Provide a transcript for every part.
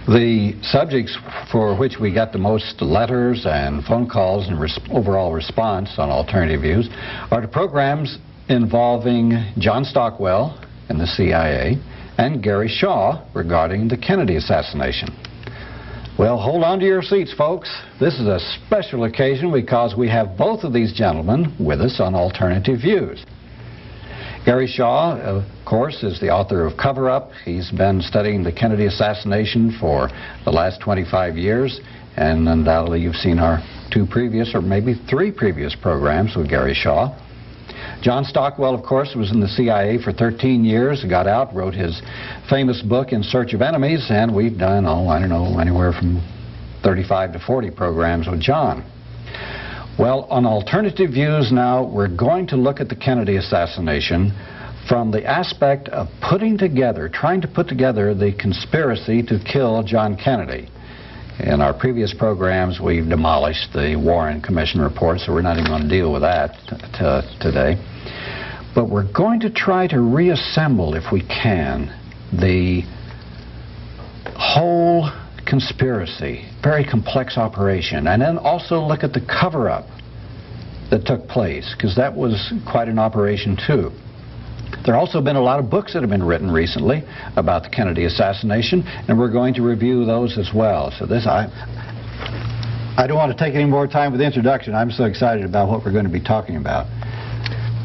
The subjects for which we got the most letters and phone calls and overall response on Alternative Views are the programs involving John Stockwell and the CIA and Gary Shaw regarding the Kennedy assassination. Well, hold on to your seats, folks. This is a special occasion because we have both of these gentlemen with us on Alternative Views. Gary Shaw, of course, is the author of Cover Up. He's been studying the Kennedy assassination for the last 25 years, and undoubtedly you've seen our two previous, or maybe three previous programs with Gary Shaw. John Stockwell, of course, was in the CIA for 13 years, got out, wrote his famous book, In Search of Enemies, and we've done, I don't know, anywhere from 35 to 40 programs with John. Well, on Alternative Views now, we're going to look at the Kennedy assassination from the aspect of trying to put together the conspiracy to kill John Kennedy. In our previous programs, we've demolished the Warren Commission report, so we're not even going to deal with that today. But we're going to try to reassemble, if we can, the whole conspiracy, very complex operation, and then also look at the cover-up that took place, because that was quite an operation too. There have also been a lot of books that have been written recently about the Kennedy assassination, and we're going to review those as well. So I don't want to take any more time with the introduction. I'm so excited about what we're going to be talking about.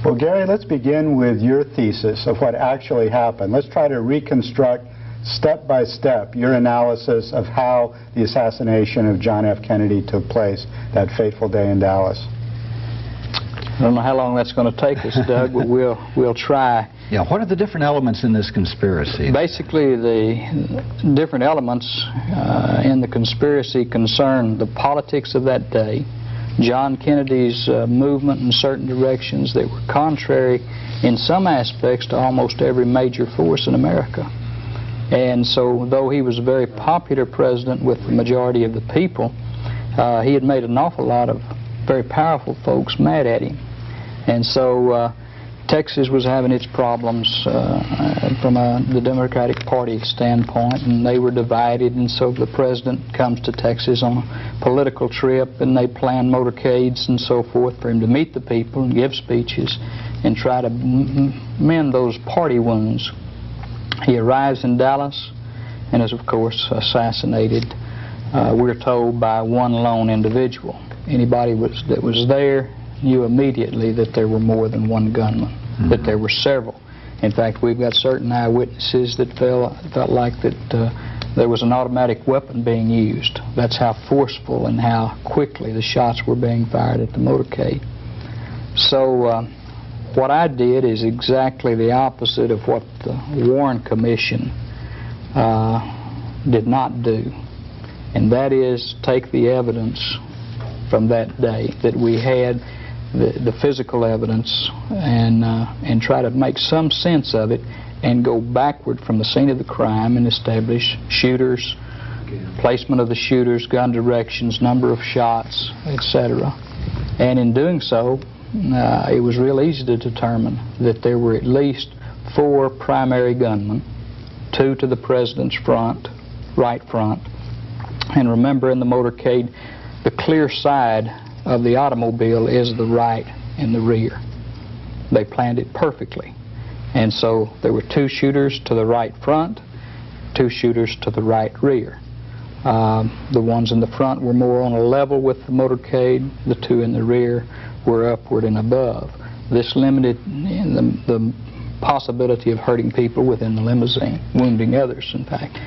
Well, Gary, let's begin with your thesis of what actually happened. Let's try to reconstruct step by step your analysis of how the assassination of John F. Kennedy took place that fateful day in Dallas. I don't know how long that's going to take us, Doug, but we'll try. Yeah, what are the different elements in this conspiracy? Basically, the different elements in the conspiracy concern the politics of that day, John Kennedy's movement in certain directions that were contrary in some aspects to almost every major force in America. And so, though he was a very popular president with the majority of the people, he had made an awful lot of very powerful folks mad at him. And so Texas was having its problems from the Democratic Party standpoint, and they were divided, and so the president comes to Texas on a political trip, and they plan motorcades and so forth for him to meet the people and give speeches and try to mend those party wounds. He arrives in Dallas and is, of course, assassinated, we're told, by one lone individual. Anybody that was there knew immediately that there were more than one gunman, that there were several. In fact, we've got certain eyewitnesses that felt like that there was an automatic weapon being used. That's how forceful and how quickly the shots were being fired at the motorcade. So what I did is exactly the opposite of what the Warren Commission did not do, and that is take the evidence from that day that we had, the physical evidence, and try to make some sense of it and go backward from the scene of the crime and establish shooters, placement of the shooters, gun directions, number of shots, etc. And in doing so, it was real easy to determine that there were at least 4 primary gunmen, 2 to the president's front, right front. And remember, in the motorcade, the clear side of the automobile is the right and the rear. They planned it perfectly. And so there were 2 shooters to the right front, 2 shooters to the right rear. The ones in the front were more on a level with the motorcade. The 2 in the rear were upward and above. This limited the possibility of hurting people within the limousine, wounding others, in fact,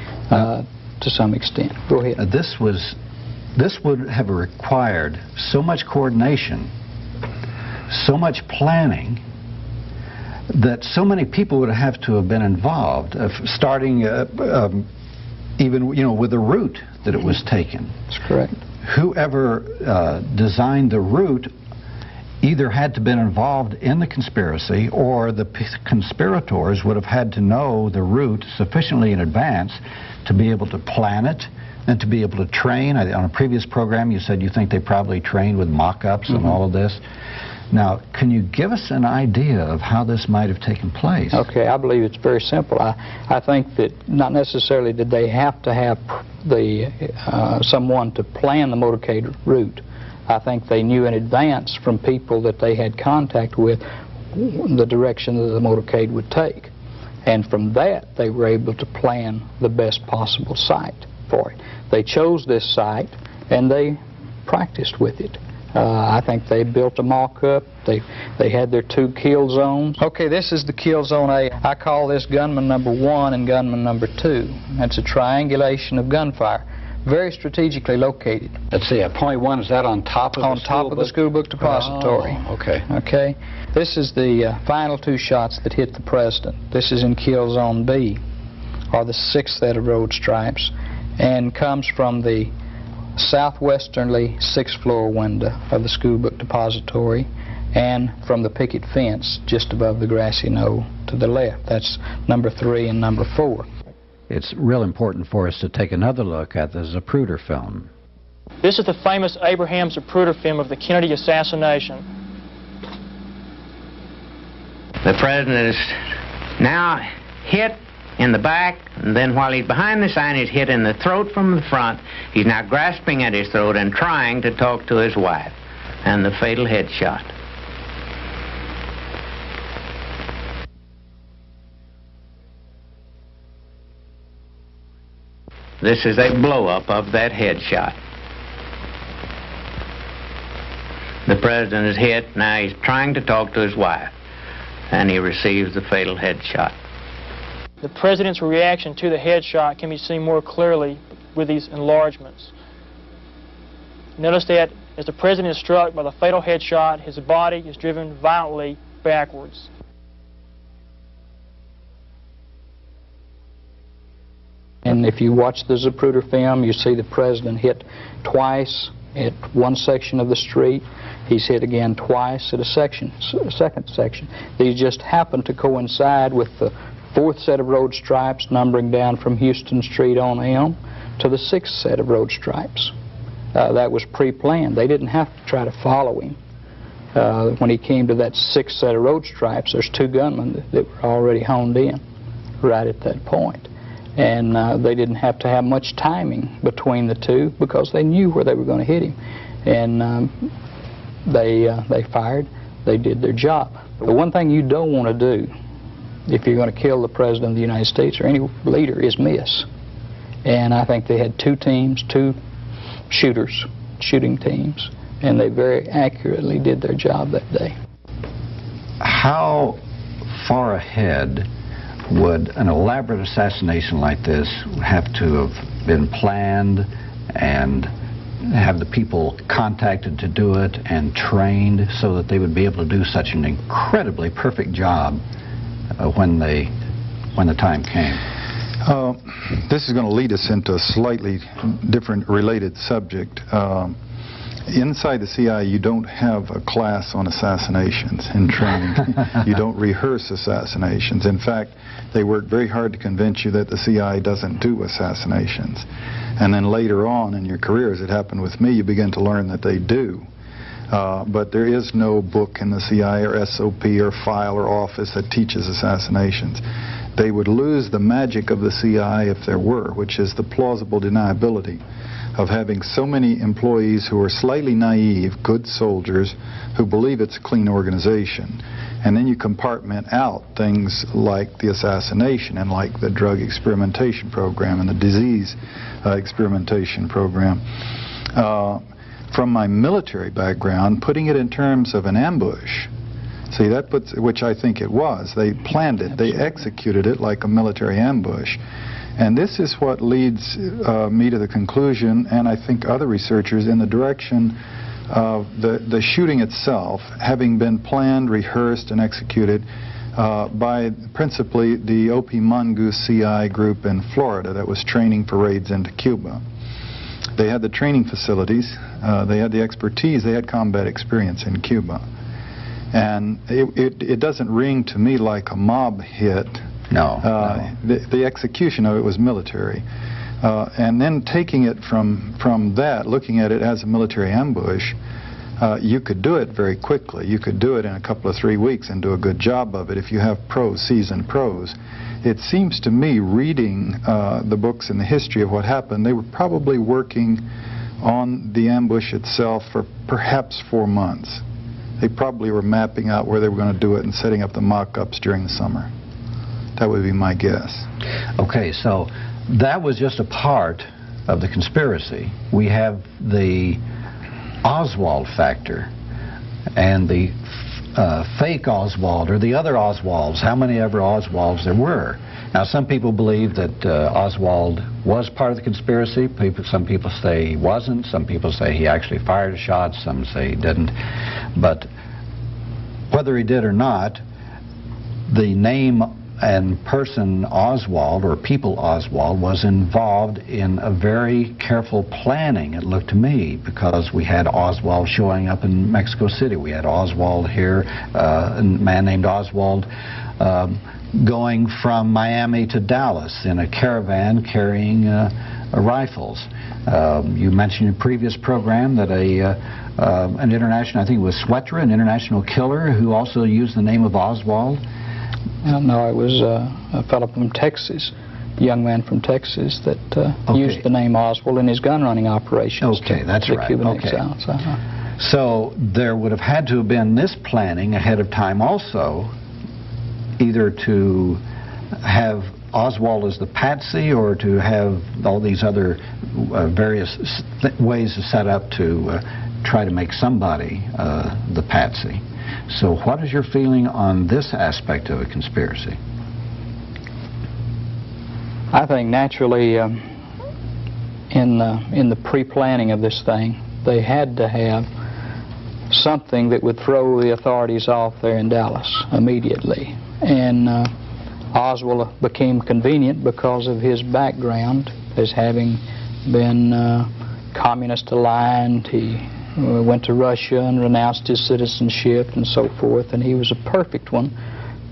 to some extent. Go ahead. This would have required so much coordination, so much planning, that so many people would have to have been involved, starting even with the route that it was taken. That's correct. Whoever designed the route either had to have been involved in the conspiracy, or the conspirators would have had to know the route sufficiently in advance to be able to plan it and to be able to train. On a previous program you said you think they probably trained with mock-ups and all of this. Now, can you give us an idea of how this might have taken place? Okay, I believe it's very simple. I think that not necessarily did they have to have someone to plan the motorcade route. I think they knew in advance from people that they had contact with the direction that the motorcade would take. And from that, they were able to plan the best possible site for it. They chose this site and they practiced with it. I think they built a mock-up. They had their 2 kill zones. Okay, this is the kill zone A. I call this gunman number 1 and gunman number 2. That's a triangulation of gunfire, very strategically located. Let's see, point 1, is that on top of the school book? On top of the school book depository. Oh, okay. Okay. This is the final 2 shots that hit the president. This is in kill zone B, or the 6th set of road stripes, and comes from the southwesternly 6th floor window of the school book depository and from the picket fence just above the grassy knoll to the left. That's number 3 and number 4. It's real important for us to take another look at the Zapruder film. This is the famous Abraham Zapruder film of the Kennedy assassination. The president is now hit in the back, and then while he's behind the sign, he's hit in the throat from the front. He's now grasping at his throat and trying to talk to his wife, and the fatal headshot. This is a blow-up of that headshot. The president is hit, now he's trying to talk to his wife, and he receives the fatal headshot. The president's reaction to the headshot can be seen more clearly with these enlargements. Notice that as the president is struck by the fatal headshot, his body is driven violently backwards. And if you watch the Zapruder film, you see the president hit twice at one section of the street. He's hit again twice at a second section. These just happen to coincide with the 4th set of road stripes numbering down from Houston Street on Elm to the 6th set of road stripes. That was pre-planned. They didn't have to try to follow him. When he came to that 6th set of road stripes, there's 2 gunmen that were already honed in right at that point. And they didn't have to have much timing between the 2 because they knew where they were going to hit him. And they fired. They did their job. The one thing you don't want to do if you're going to kill the President of the United States or any leader is miss. And I think they had 2 teams, 2 shooting teams, and they very accurately did their job that day. How far ahead would an elaborate assassination like this have to have been planned and have the people contacted to do it and trained so that they would be able to do such an incredibly perfect job when the time came? This is going to lead us into a slightly different related subject. Inside the CIA, you don't have a class on assassinations in training. You don't rehearse assassinations. In fact, they work very hard to convince you that the CIA doesn't do assassinations. And then later on in your career, as it happened with me, you begin to learn that they do. But there is no book in the CIA or SOP or file or office that teaches assassinations. They would lose the magic of the CIA if there were, which is the plausible deniability of having so many employees who are slightly naive, good soldiers, who believe it's a clean organization. And then you compartment out things like the assassination and like the drug experimentation program and the disease experimentation program. From my military background, putting it in terms of an ambush, see, that puts, which I think it was. They planned it. They executed it like a military ambush. And this is what leads me to the conclusion, and I think other researchers, in the direction of the shooting itself having been planned, rehearsed, and executed by principally the O.P. Mongoose CI group in Florida that was training for raids into Cuba. They had the training facilities, they had the expertise, they had combat experience in Cuba. And it doesn't ring to me like a mob hit. No. The execution of it was military. And then taking it from that, looking at it as a military ambush, you could do it very quickly. You could do it in a couple of 3 weeks and do a good job of it if you have pros, seasoned pros. It seems to me, reading the books and the history of what happened, they were probably working on the ambush itself for perhaps 4 months. They probably were mapping out where they were going to do it and setting up the mock-ups during the summer. That would be my guess. Okay, so that was just a part of the conspiracy. We have the Oswald factor and the fake Oswald, or the other Oswalds, how many ever Oswalds there were. Now, some people believe that Oswald was part of the conspiracy. Some people say he wasn't. Some people say he actually fired a shot. Some say he didn't. But whether he did or not, the name and person Oswald, or people Oswald, was involved in a very careful planning, it looked to me, because we had Oswald showing up in Mexico City. We had Oswald here, a man named Oswald going from Miami to Dallas in a caravan carrying rifles. You mentioned in your previous program that an international, I think it was Swetra, an international killer, who also used the name of Oswald. No, it was a fellow from Texas, a young man from Texas that used the name Oswald in his gun running operations. Okay, that's right. Cuban Okay. exiles. So there would have had to have been this planning ahead of time also, either to have Oswald as the patsy or to have all these other various ways set up to try to make somebody the patsy. So what is your feeling on this aspect of a conspiracy? I think naturally in the pre-planning of this thing, they had to have something that would throw the authorities off there in Dallas immediately. And Oswald became convenient because of his background as having been communist aligned. He went to Russia and renounced his citizenship and so forth, and he was a perfect one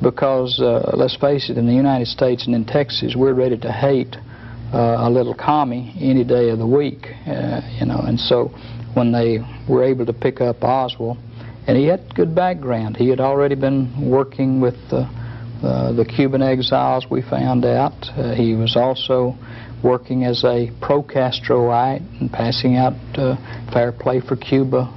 because, let's face it, in the United States and in Texas, we're ready to hate a little commie any day of the week, you know. And so when they were able to pick up Oswald, and he had good background. He had already been working with the Cuban exiles, we found out. He was also working as a pro-Castroite and passing out fair play for Cuba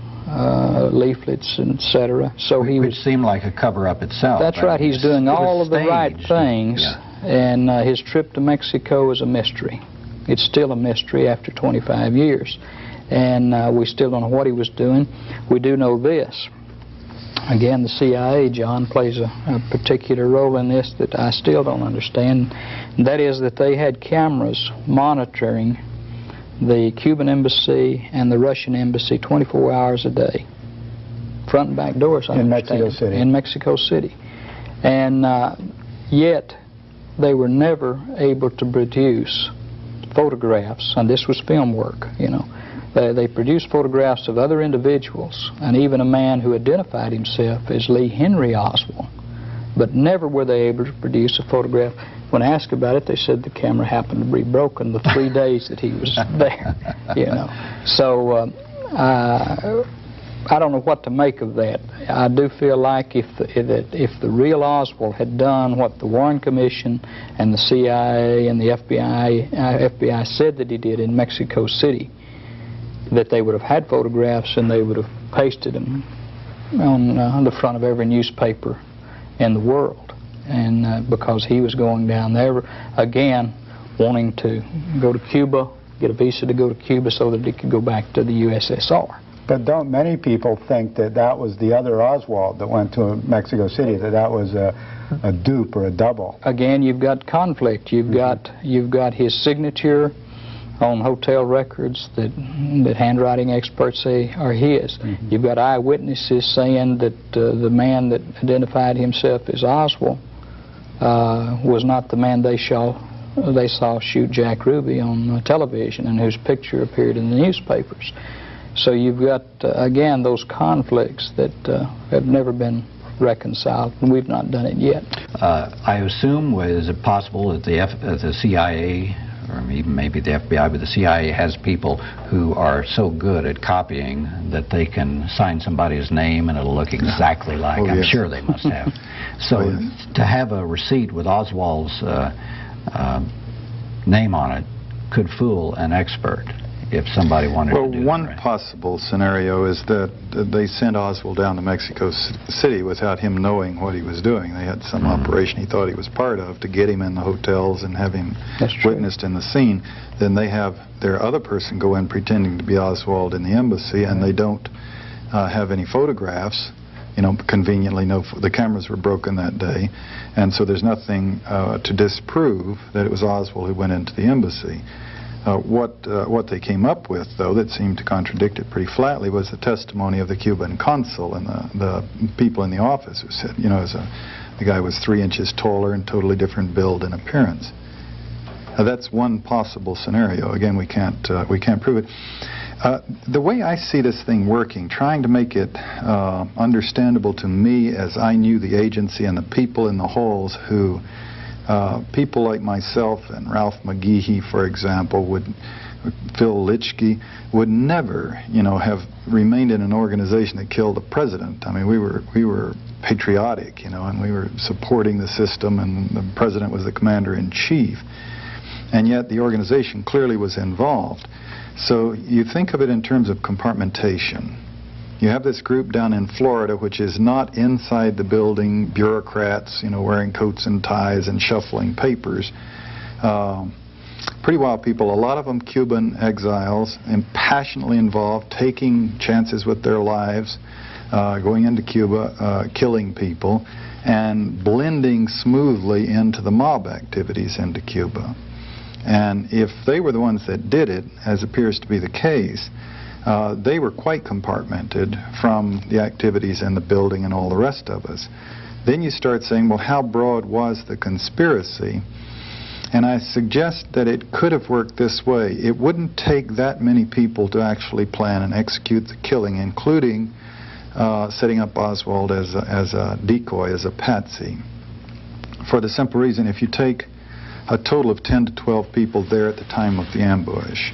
leaflets, etc. So he Which seemed like a cover-up itself. That's right. He's doing all of the right things, yeah. And his trip to Mexico is a mystery. It's still a mystery after 25 years. And we still don't know what he was doing. We do know this. Again, the CIA, John, plays a particular role in this that I still don't understand. And that is that they had cameras monitoring the Cuban embassy and the Russian embassy 24 hours a day. Front and back doors, I understand. In Mexico City. In Mexico City. And yet, they were never able to produce photographs, and this was film work, you know. They produced photographs of other individuals, and even a man who identified himself as Lee Henry Oswald, but never were they able to produce a photograph. When asked about it, they said the camera happened to be broken the 3 days that he was there, you know. So I don't know what to make of that. I do feel like if the real Oswald had done what the Warren Commission and the CIA and the FBI said that he did in Mexico City, that they would have had photographs and they would have pasted them on the front of every newspaper in the world. And because he was going down there, again, wanting to go to Cuba, get a visa to go to Cuba so that he could go back to the USSR. But don't many people think that that was the other Oswald that went to Mexico City, that that was a dupe or a double? Again, you've got conflict. You've got his signature on hotel records that handwriting experts say are his. You've got eyewitnesses saying that the man that identified himself as Oswald was not the man they saw shoot Jack Ruby on television and whose picture appeared in the newspapers. So you've got, again, those conflicts that have never been reconciled, and we've not done it yet. I assume, is it possible that the CIA or even maybe the FBI, but the CIA has people who are so good at copying that they can sign somebody's name and it'll look exactly like. I'm sure they must have. So to have a receipt with Oswald's name on it could fool an expert if somebody wanted to do that. Well, one possible scenario is that they sent Oswald down to Mexico City without him knowing what he was doing. They had some operation he thought he was part of to get him in the hotels and have him witnessed in the scene. Then they have their other person go in pretending to be Oswald in the embassy, and they don't have any photographs. You know, conveniently, the cameras were broken that day, and so there's nothing to disprove that it was Oswald who went into the embassy. What they came up with, though, that seemed to contradict it pretty flatly was the testimony of the Cuban consul and the people in the office who said, you know, the guy was 3 inches taller and totally different build and appearance. That's one possible scenario. Again, we can't prove it. The way I see this thing working, trying to make it understandable to me as I knew the agency and the people in the halls who, people like myself and Ralph McGehee, for example, Phil Litchke, would never, you know, have remained in an organization that killed the president. I mean, we were patriotic, you know, and we were supporting the system, and the president was the commander-in-chief. And yet the organization clearly was involved. So you think of it in terms of compartmentation. You have this group down in Florida, which is not inside the building, bureaucrats, you know, wearing coats and ties and shuffling papers. Pretty wild people, a lot of them Cuban exiles, and passionately involved, taking chances with their lives, going into Cuba, killing people, and blending smoothly into the mob activities into Cuba. And if they were the ones that did it, as appears to be the case, they were quite compartmented from the activities in the building and all the rest of us. Then you start saying, well, how broad was the conspiracy? And I suggest that it could have worked this way. It wouldn't take that many people to actually plan and execute the killing, including setting up Oswald as a decoy, as a patsy. For the simple reason, if you take a total of 10 to 12 people there at the time of the ambush,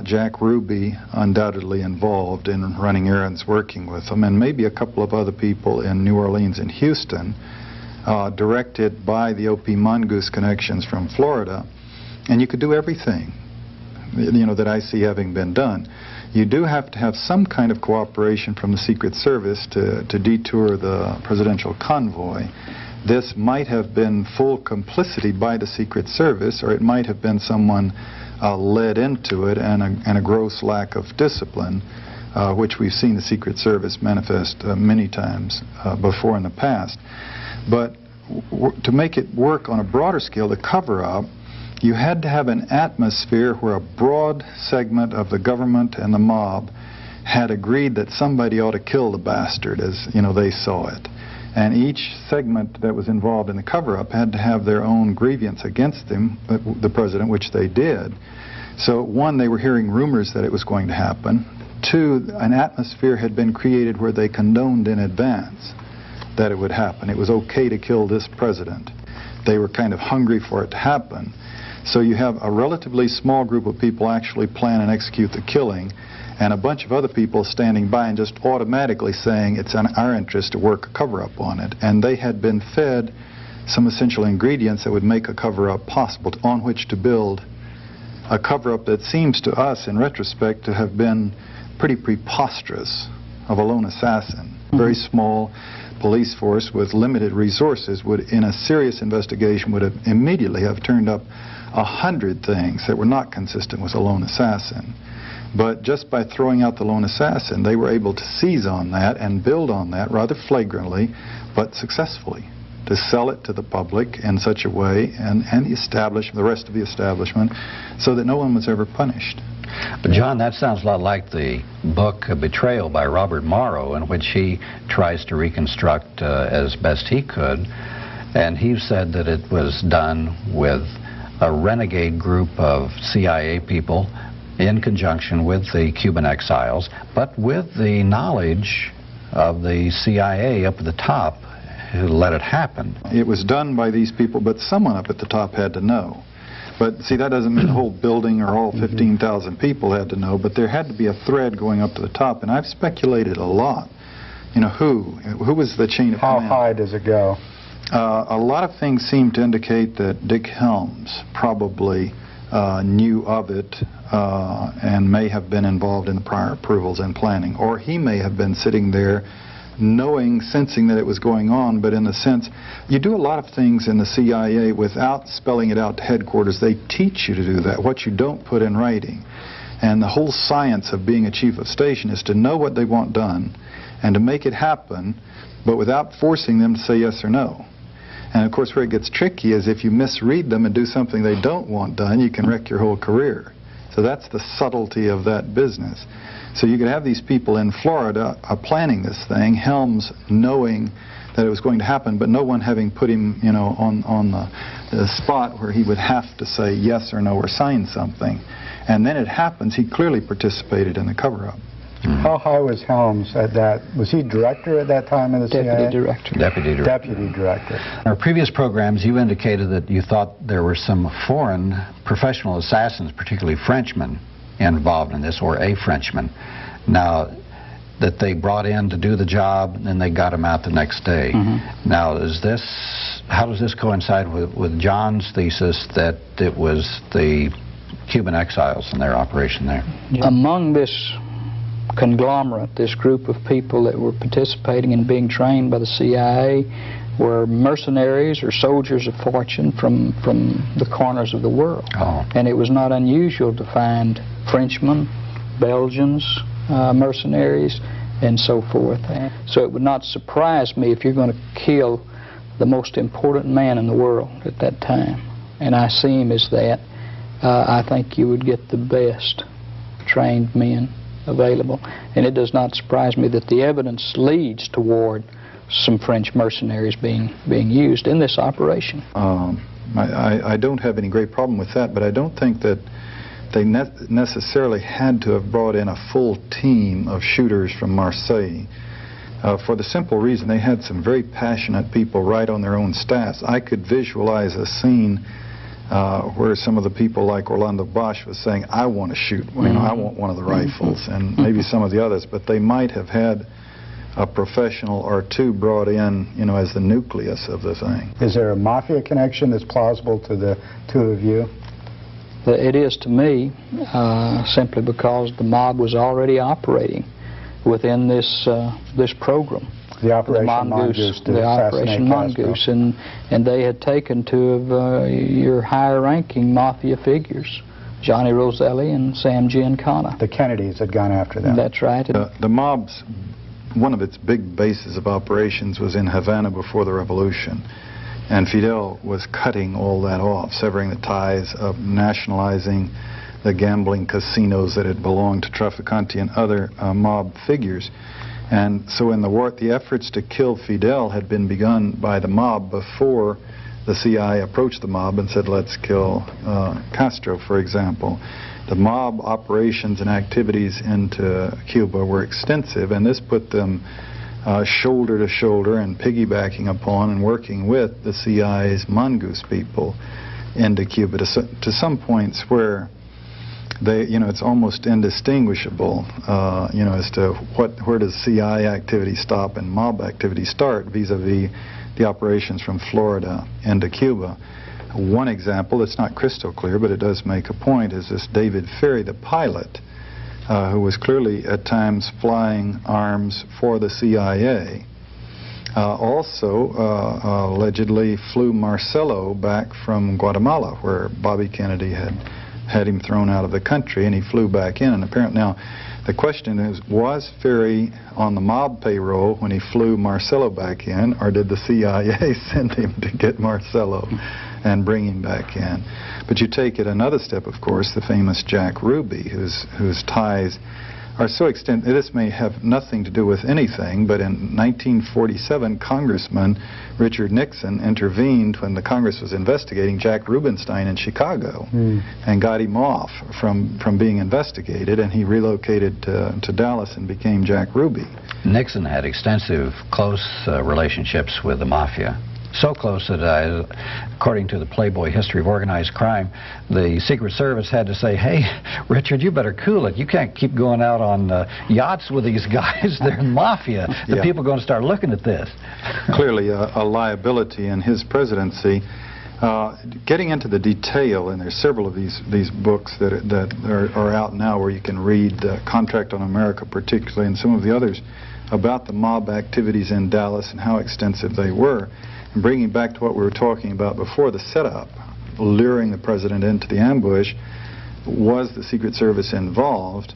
Jack Ruby undoubtedly involved in running errands, working with them, and maybe a couple of other people in New Orleans and Houston, directed by the O.P. Mongoose connections from Florida, and you could do everything, you know, that I see having been done. You do have to have some kind of cooperation from the Secret Service to detour the presidential convoy. This might have been full complicity by the Secret Service, or it might have been someone led into it, and a gross lack of discipline, which we've seen the Secret Service manifest many times before in the past. But to make it work on a broader scale, the cover-up, you had to have an atmosphere where a broad segment of the government and the mob had agreed that somebody ought to kill the bastard, as you know, they saw it. And each segment that was involved in the cover-up had to have their own grievance against him, the president, which they did. So, one, they were hearing rumors that it was going to happen. Two, an atmosphere had been created where they condoned in advance that it would happen. It was okay to kill this president. They were kind of hungry for it to happen. So you have a relatively small group of people actually plan and execute the killing, and a bunch of other people standing by and just automatically saying it's in our interest to work a cover-up on it. And they had been fed some essential ingredients that would make a cover-up possible, on which to build a cover-up that seems to us, in retrospect, to have been pretty preposterous, of a lone assassin. Very small police force with limited resources would, in a serious investigation, would have immediately have turned up 100 things that were not consistent with a lone assassin. But just by throwing out the lone assassin, they were able to seize on that and build on that rather flagrantly, but successfully, to sell it to the public in such a way, and the rest of the establishment, so that no one was ever punished. But John, that sounds a lot like the book Betrayal by Robert Morrow, in which he tries to reconstruct as best he could, and he said that it was done with a renegade group of CIA people in conjunction with the Cuban exiles, but with the knowledge of the CIA up at the top who let it happen. It was done by these people, but someone up at the top had to know. But see, that doesn't mean the whole building or all 15,000 people had to know, but there had to be a thread going up to the top, and I've speculated a lot. You know, who was the chain of command? How high does it go? A lot of things seem to indicate that Dick Helms probably knew of it and may have been involved in the prior approvals and planning, or he may have been sitting there knowing, sensing that it was going on, but in the sense, you do a lot of things in the CIA without spelling it out to headquarters. They teach you to do that, what you don't put in writing. And the whole science of being a chief of station is to know what they want done and to make it happen, but without forcing them to say yes or no. And of course, where it gets tricky is if you misread them and do something they don't want done, you can wreck your whole career. So that's the subtlety of that business. So you could have these people in Florida planning this thing, Helms knowing that it was going to happen, but no one having put him, you know, on the spot where he would have to say yes or no or sign something. And then it happens, he clearly participated in the cover-up. How high was Helms at that? Was he director at that time of the CIA? Deputy director. Deputy director. Deputy director. In our previous programs, you indicated that you thought there were some foreign professional assassins, particularly Frenchmen, involved in this, or a Frenchman. Now, that they brought in to do the job, and then they got him out the next day. Now, how does this coincide with John's thesis that it was the Cuban exiles and their operation there? Among this conglomerate, this group of people that were participating in being trained by the CIA were mercenaries or soldiers of fortune from the corners of the world. And it was not unusual to find Frenchmen, Belgians, mercenaries, and so forth. So it would not surprise me if you're going to kill the most important man in the world at that time, and I see him as that, I think you would get the best trained men available. And it does not surprise me that the evidence leads toward some French mercenaries being used in this operation. I don't have any great problem with that, but I don't think that they necessarily had to have brought in a full team of shooters from Marseille, for the simple reason they had some very passionate people right on their own staffs. I could visualize a scene where some of the people like Orlando Bosch was saying, I want to shoot, you know, I want one of the rifles, and maybe some of the others, but they might have had a professional or two brought in, you know, as the nucleus of the thing. Is there a mafia connection that's plausible to the two of you? It is to me, simply because the mob was already operating within this program. The Operation Mongoose. The Operation Mongoose, and they had taken two of your higher-ranking mafia figures, Johnny Roselli and Sam Giancana. The Kennedys had gone after them. That's right. The mob's, one of its big bases of operations was in Havana before the revolution, and Fidel was cutting all that off, severing the ties, of nationalizing the gambling casinos that had belonged to Trafficante and other mob figures. And so in the war, the efforts to kill Fidel had been begun by the mob before the CIA approached the mob and said, let's kill Castro, for example. The mob operations and activities into Cuba were extensive, and this put them shoulder to shoulder and piggybacking upon and working with the CIA's Mongoose people into Cuba to some points where they, you know, it's almost indistinguishable, you know, as to where does CIA activity stop and mob activity start vis-a-vis the operations from Florida into Cuba. One example that's not crystal clear, but it does make a point, is this David Ferry, the pilot, who was clearly at times flying arms for the CIA. Also, allegedly flew Marcelo back from Guatemala, where Bobby Kennedy had him thrown out of the country, and he flew back in. And apparently, now, the question is, was Ferry on the mob payroll when he flew Marcelo back in, or did the CIA send him to get Marcelo and bring him back in? But you take it another step, of course, the famous Jack Ruby, whose ties are so extensive. This may have nothing to do with anything, but in 1947, Congressman Richard Nixon intervened when the Congress was investigating Jack Rubenstein in Chicago and got him off from being investigated, and he relocated to Dallas and became Jack Ruby. Nixon had extensive, close relationships with the mafia, so close that, according to the Playboy History of Organized Crime, the Secret Service had to say, "Hey, Richard, you better cool it. You can't keep going out on yachts with these guys. They're mafia. The people are going to start looking at this." Clearly a liability in his presidency. Getting into the detail, and there's several of these books that are out now where you can read Contract on America particularly, and some of the others about the mob activities in Dallas and how extensive they were. And bringing back to what we were talking about before, the setup, luring the president into the ambush, was the Secret Service involved?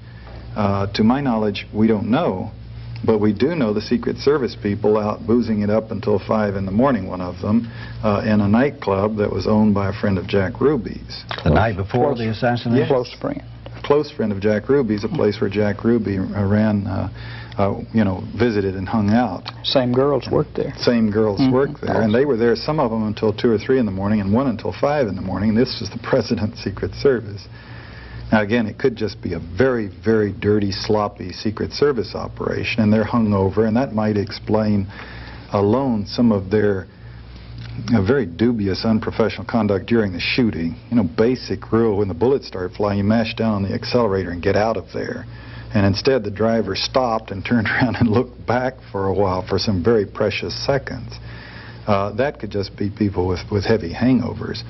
To my knowledge, we don't know. But we do know the Secret Service people out boozing it up until 5 in the morning, one of them, in a nightclub that was owned by a friend of Jack Ruby's. The night before the assassination? Yes. Close friend. Close friend of Jack Ruby's, a place where Jack Ruby ran, visited and hung out. Same girls worked there. Same girls worked there. And they were there, some of them until 2 or 3 in the morning, and one until 5 in the morning. And this was the President's Secret Service. Now, again, it could just be a very, very dirty, sloppy Secret Service operation, and they're hungover, and that might explain alone some of their very dubious, unprofessional conduct during the shooting. You know, basic rule, when the bullets start flying, you mash down on the accelerator and get out of there. And instead, the driver stopped and turned around and looked back for a while for some very precious seconds. That could just be people with heavy hangovers.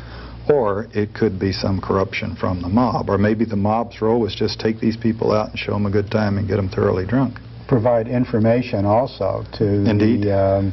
Or it could be some corruption from the mob. Or maybe the mob's role was just take these people out and show them a good time and get them thoroughly drunk. Provide information also to the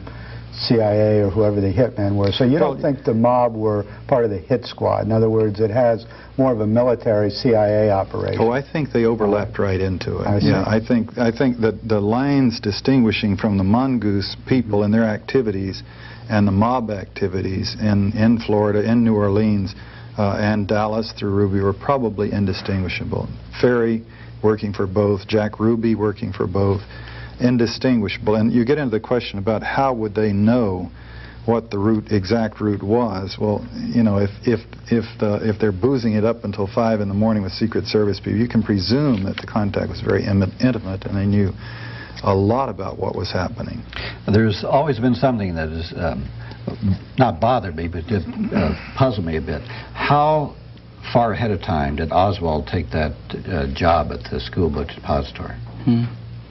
CIA or whoever the hitmen were. So you don't think the mob were part of the hit squad? In other words, it has more of a military CIA operation. Oh, I think they overlapped right into it. I see. Yeah, I think that the lines distinguishing from the mongoose people and their activities and the mob activities in Florida, in New Orleans, and Dallas through Ruby were probably indistinguishable. Ferry working for both, Jack Ruby working for both, indistinguishable. And you get into the question about how would they know what the exact route was. Well, you know, if they're boozing it up until 5 in the morning with Secret Service people, you can presume that the contact was very intimate and they knew a lot about what was happening. There's always been something that has not bothered me, but did puzzle me a bit. How far ahead of time did Oswald take that job at the school book depository?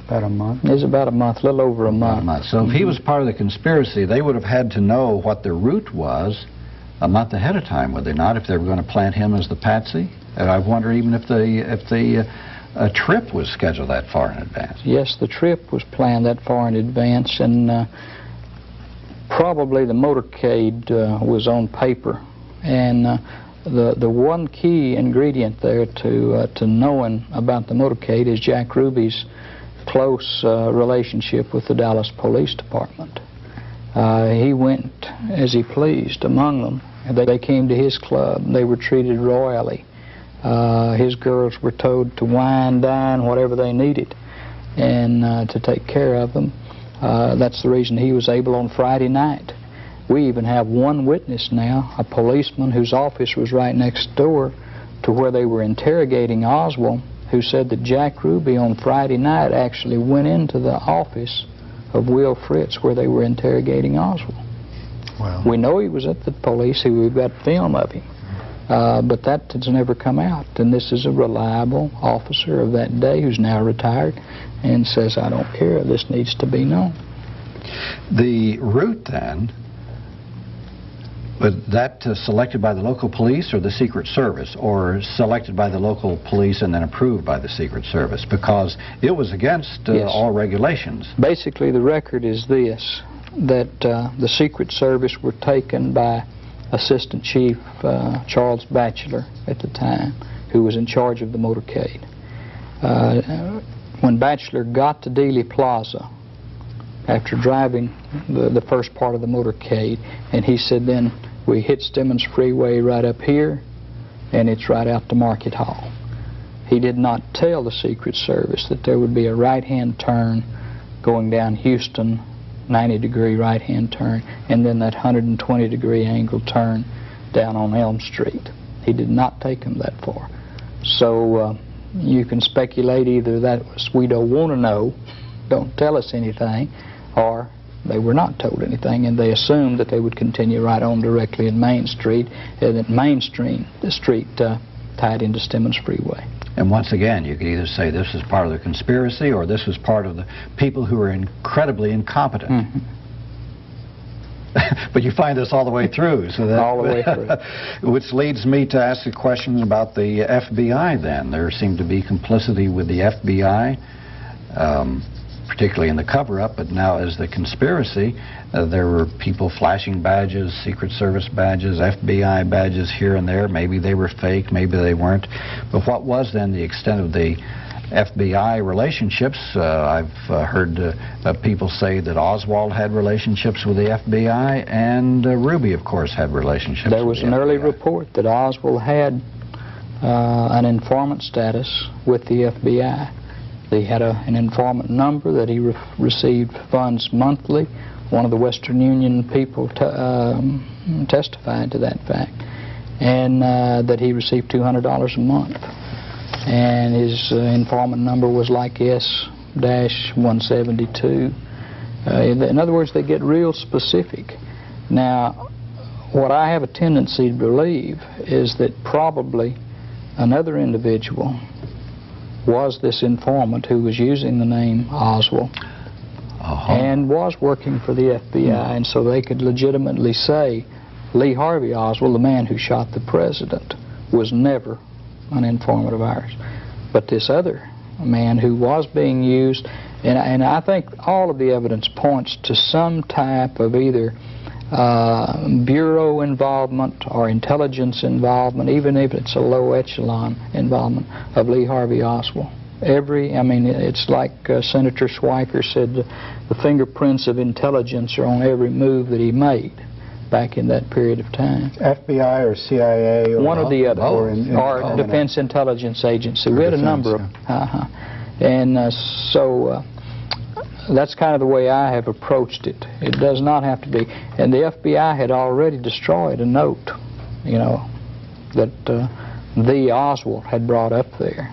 About a month. It was about a month, a little over a month. About a month. So if he was part of the conspiracy, they would have had to know what the route was a month ahead of time, would they not, if they were going to plant him as the patsy? And I wonder even if the trip was scheduled that far in advance. Yes, the trip was planned that far in advance, and probably the motorcade was on paper. And the one key ingredient there to knowing about the motorcade is Jack Ruby's close relationship with the Dallas Police Department. He went as he pleased among them. They came to his club. They were treated royally. His girls were told to wine, dine, whatever they needed, and to take care of them. That's the reason he was able on Friday night. We even have one witness now, a policeman whose office was right next door to where they were interrogating Oswald, who said that Jack Ruby on Friday night actually went into the office of Will Fritz where they were interrogating Oswald. Wow. We know he was at the police. We've got film of him. But that has never come out. And this is a reliable officer of that day who's now retired and says, I don't care, this needs to be known. The route then, was that selected by the local police or the Secret Service, or selected by the local police and then approved by the Secret Service? Because it was against Yes. all regulations. Basically, the record is this, that the Secret Service were taken by Assistant Chief Charles Batchelor at the time, who was in charge of the motorcade. When Batchelor got to Dealey Plaza, after driving the first part of the motorcade, and he said, then we hit Stemmons Freeway right up here, and it's right out to Market Hall. He did not tell the Secret Service that there would be a right-hand turn going down Houston, 90-degree right-hand turn, and then that 120-degree angle turn down on Elm Street. He did not take him that far. So you can speculate either that was we don't want to know, don't tell us anything, or they were not told anything, and they assumed that they would continue right on directly in Main Street, and that Main Street, the street tied into Stemmons Freeway. And once again, you could either say this is part of the conspiracy or this was part of the people who were incredibly incompetent. Mm-hmm. But you find this all the way through. So that, all the way through. Which leads me to ask a question about the FBI then. There seemed to be complicity with the FBI, particularly in the cover-up, but now as the conspiracy, there were people flashing badges, Secret Service badges, FBI badges here and there. Maybe they were fake, maybe they weren't. But what was then the extent of the FBI relationships? I've heard people say that Oswald had relationships with the FBI, and Ruby, of course, had relationships There was with the an early FBI. report that Oswald had an informant status with the FBI. They had an informant number that he received funds monthly. One of the Western Union people testified to that fact, and that he received $200 a month. And his informant number was like S-172. In other words, they get real specific. Now, what I have a tendency to believe is that probably another individual was this informant who was using the name Oswald and was working for the FBI, and so they could legitimately say Lee Harvey Oswald, the man who shot the president, was never an informant of ours. But this other man who was being used, and I think all of the evidence points to some type of either bureau involvement or intelligence involvement, even if it's a low echelon involvement of Lee Harvey Oswald. It's like Senator Schweiker said, the fingerprints of intelligence are on every move that he made back in that period of time. FBI or CIA? Or one or the other, or Defense Intelligence Agency. We had a number of... So that's kind of the way I have approached it. It does not have to be. And the FBI had already destroyed a note, that the Oswald had brought up there.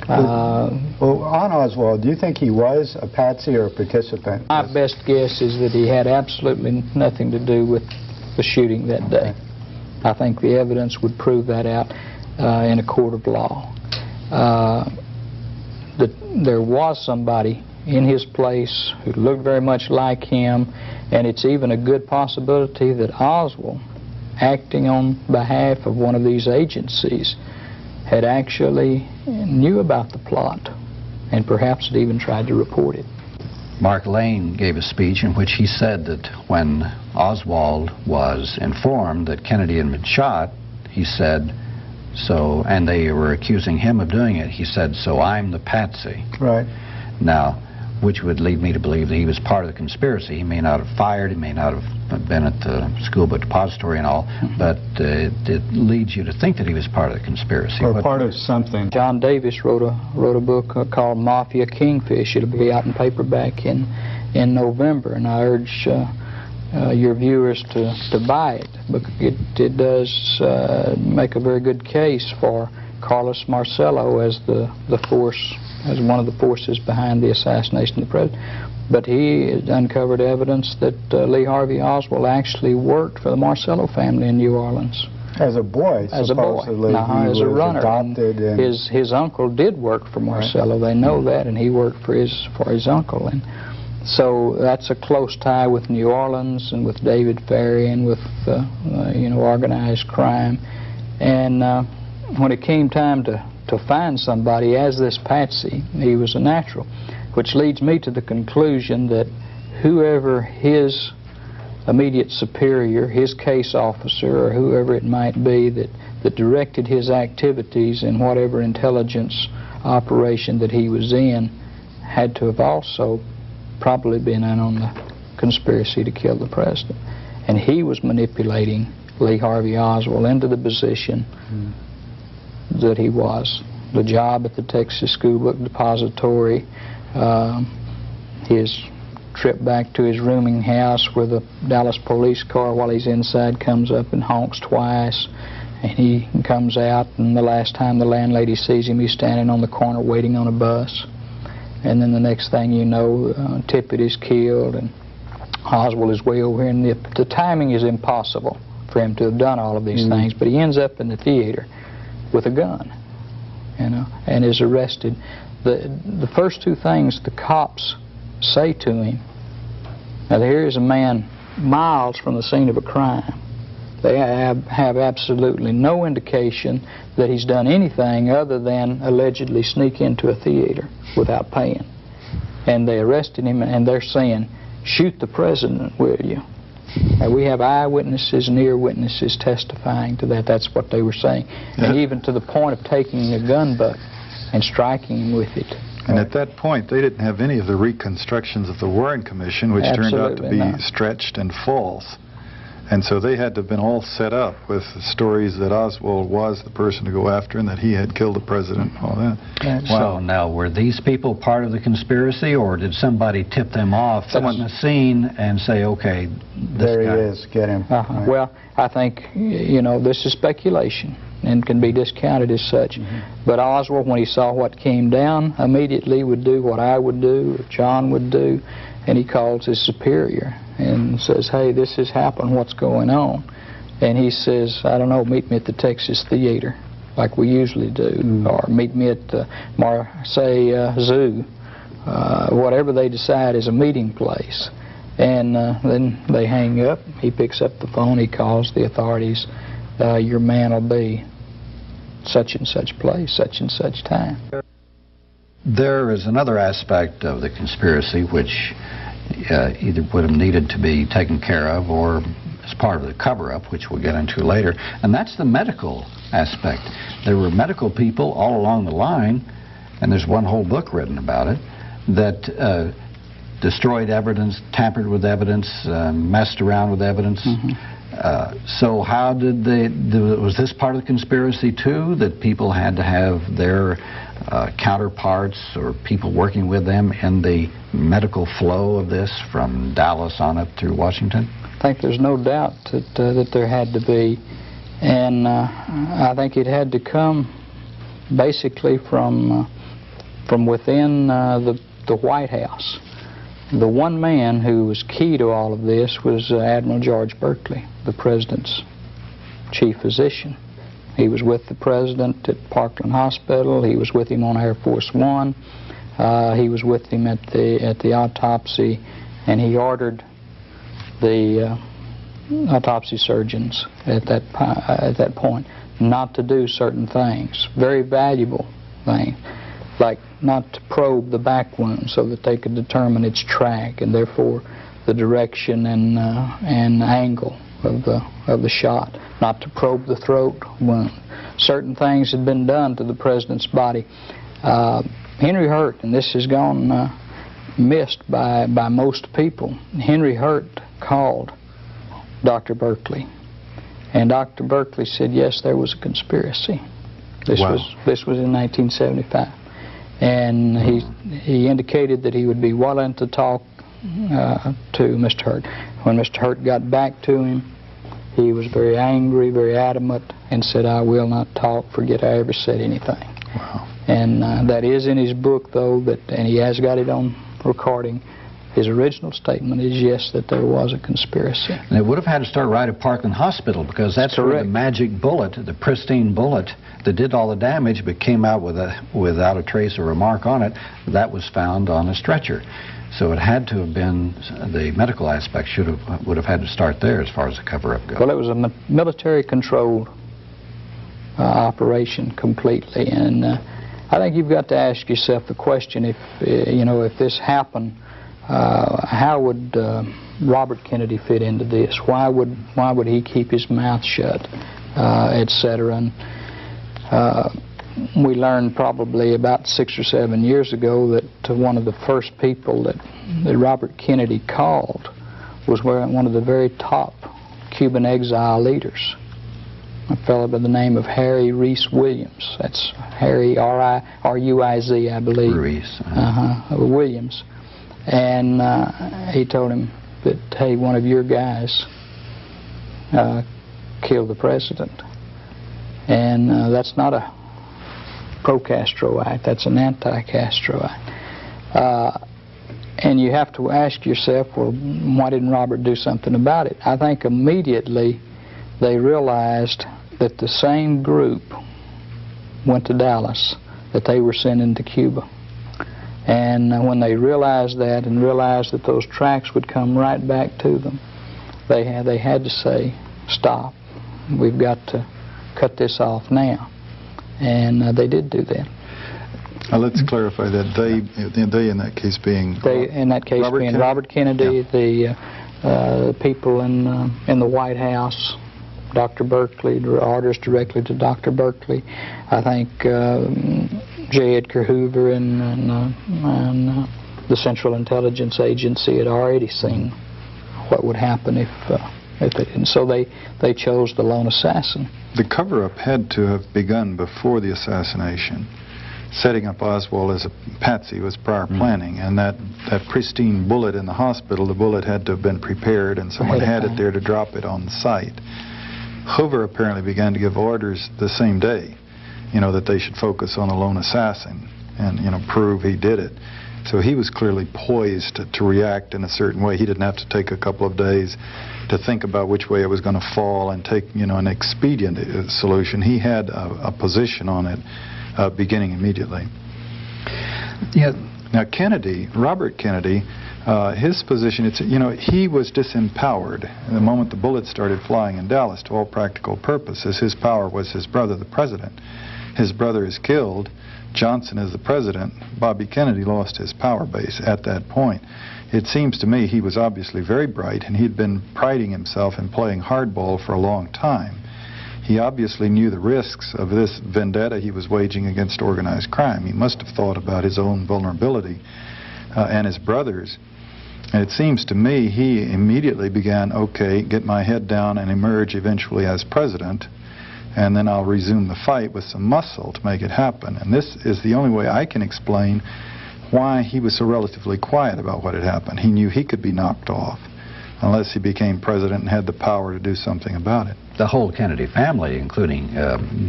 Well, on Oswald, do you think he was a patsy or a participant? My best guess is that he had absolutely nothing to do with the shooting that day. I think the evidence would prove that out in a court of law. That there was somebody in his place who looked very much like him, and it's even a good possibility that Oswald, acting on behalf of one of these agencies, had actually knew about the plot and perhaps had even tried to report it. Mark Lane gave a speech in which he said that when Oswald was informed that Kennedy had been shot, he said, and they were accusing him of doing it, he said, so I'm the patsy. Right. Now, which would lead me to believe that he was part of the conspiracy. He may not have fired, he may not have been at the school book depository and all, but it leads you to think that he was part of the conspiracy. Or part of something. John Davis wrote a book called Mafia Kingfish. It'll be out in paperback in November, and I urge your viewers to buy it. It does make a very good case for Carlos Marcello as as one of the forces behind the assassination of the president. But he uncovered evidence that Lee Harvey Oswald actually worked for the Marcello family in New Orleans. As a boy, as a boy, as a runner. Adopted and his uncle did work for Marcello. Right. They know that, and he worked for his uncle. And so that's a close tie with New Orleans and with David Ferry and with organized crime. And when it came time to find somebody as this patsy, he was a natural, which leads me to the conclusion that whoever his immediate superior, his case officer, or whoever it might be that directed his activities in whatever intelligence operation that he was in, had to have also probably been in on the conspiracy to kill the president. And he was manipulating Lee Harvey Oswald into the position that he was. The job at the Texas School Book Depository, his trip back to his rooming house where the Dallas police car, while he's inside, comes up and honks twice, and he comes out, and the last time the landlady sees him, he's standing on the corner waiting on a bus. And then the next thing you know, Tippett is killed, and Oswald is way over here, and the timing is impossible for him to have done all of these things, but he ends up in the theater with a gun, you know, and is arrested. The first two things the cops say to him, now here is a man miles from the scene of a crime. They have absolutely no indication that he's done anything other than allegedly sneak into a theater without paying. And they arrested him, and they're saying, shoot the president, will you? And we have eyewitnesses and ear witnesses testifying to that. That's what they were saying. And even to the point of taking a gun butt and striking him with it. And at that point, they didn't have any of the reconstructions of the Warren Commission, which turned out to be stretched and false. And so they had to have been all set up with stories that Oswald was the person to go after and that he had killed the president and all that. Wow. So now, were these people part of the conspiracy, or did somebody tip them off on the scene and say, okay, there he is, get him? Right. Well, I think, you know, this is speculation and can be discounted as such. But Oswald, when he saw what came down, immediately would do what I would do, or John would do, and he calls his superior and says, hey, this has happened, what's going on? And he says, I don't know, meet me at the Texas Theater, like we usually do, or meet me at the Marseille Zoo, whatever they decide is a meeting place. And then they hang up, he picks up the phone, he calls the authorities, your man will be such and such place, such and such time. There is another aspect of the conspiracy which either would have needed to be taken care of or as part of the cover-up, which we'll get into later, and that's the medical aspect. There were medical people all along the line, and there's one whole book written about it, that destroyed evidence, tampered with evidence, messed around with evidence. So how did was this part of the conspiracy too, that people had to have their counterparts or people working with them in the medical flow of this from Dallas on up through Washington? I think there's no doubt that there had to be, and I think it had to come basically from within the White House. The one man who was key to all of this was Admiral George Berkeley, the president's chief physician. He was with the president at Parkland Hospital. He was with him on Air Force One. He was with him at the autopsy, and he ordered the autopsy surgeons at that point not to do certain things, very valuable things, like not to probe the back wound so that they could determine its track and therefore the direction and angle of the shot, not to probe the throat wound. Certain things had been done to the president's body. Henry Hurt, and this has gone missed by most people, Henry Hurt called Dr. Berkeley, and Dr. Berkeley said, yes, there was a conspiracy. This was in 1975. And he indicated that he would be willing to talk to Mr. Hurt. When Mr. Hurt got back to him, he was very angry, very adamant, and said, I will not talk, forget I ever said anything. Wow. And that is in his book, though, and he has got it on recording. His original statement is, yes, that there was a conspiracy. And they would have had to start right at Parkland Hospital, because that's where the magic bullet, the pristine bullet that did all the damage but came out without a trace or remark on it, that was found on a stretcher. So it had to have been, the medical aspect would have had to start there as far as the cover-up goes. Well, it was a military-controlled operation completely, and I think you've got to ask yourself the question: if this happened, how would Robert Kennedy fit into this? Why would he keep his mouth shut, etc.? And we learned probably about 6 or 7 years ago that one of the first people that Robert Kennedy called was one of the very top Cuban exile leaders, a fellow by the name of Harry Reese Williams. That's Harry, R-I-R-U-I-Z, I believe. Reese. Williams. And he told him that, hey, one of your guys killed the president. And that's not a pro-Castro act, that's an anti-Castro act. And you have to ask yourself, well, why didn't Robert do something about it? I think immediately they realized that the same group went to Dallas that they were sending to Cuba. And when they realized that and realized that those tracks would come right back to them, they had to say, stop. We've got to cut this off now. And they did do that. Let's clarify that they in that case being Robert Kennedy, yeah. The people in the White House, Dr. Berkeley, orders directly to Dr. Berkeley. I think J. Edgar Hoover and the Central Intelligence Agency had already seen what would happen if they didn't. So they chose the lone assassin. The cover-up had to have begun before the assassination. Setting up Oswald as a patsy was prior planning, and that pristine bullet in the hospital, the bullet had to have been prepared, and someone had it there to drop it on the site. Hoover apparently began to give orders the same day, that they should focus on the lone assassin and, prove he did it. So he was clearly poised to react in a certain way. He didn't have to take a couple of days to think about which way it was going to fall and take, an expedient solution. He had a position on it beginning immediately. Yeah. Now Robert Kennedy, his position, he was disempowered the moment the bullets started flying in Dallas to all practical purposes. His power was his brother, the president. His brother is killed. Johnson is the president. Bobby Kennedy lost his power base at that point. It seems to me he was obviously very bright, and he'd been priding himself in playing hardball for a long time. He obviously knew the risks of this vendetta he was waging against organized crime. He must have thought about his own vulnerability and his brother's. And it seems to me he immediately began, okay, get my head down and emerge eventually as president, and then I'll resume the fight with some muscle to make it happen. And this is the only way I can explain why he was so relatively quiet about what had happened. He knew he could be knocked off unless he became president and had the power to do something about it. The whole Kennedy family, including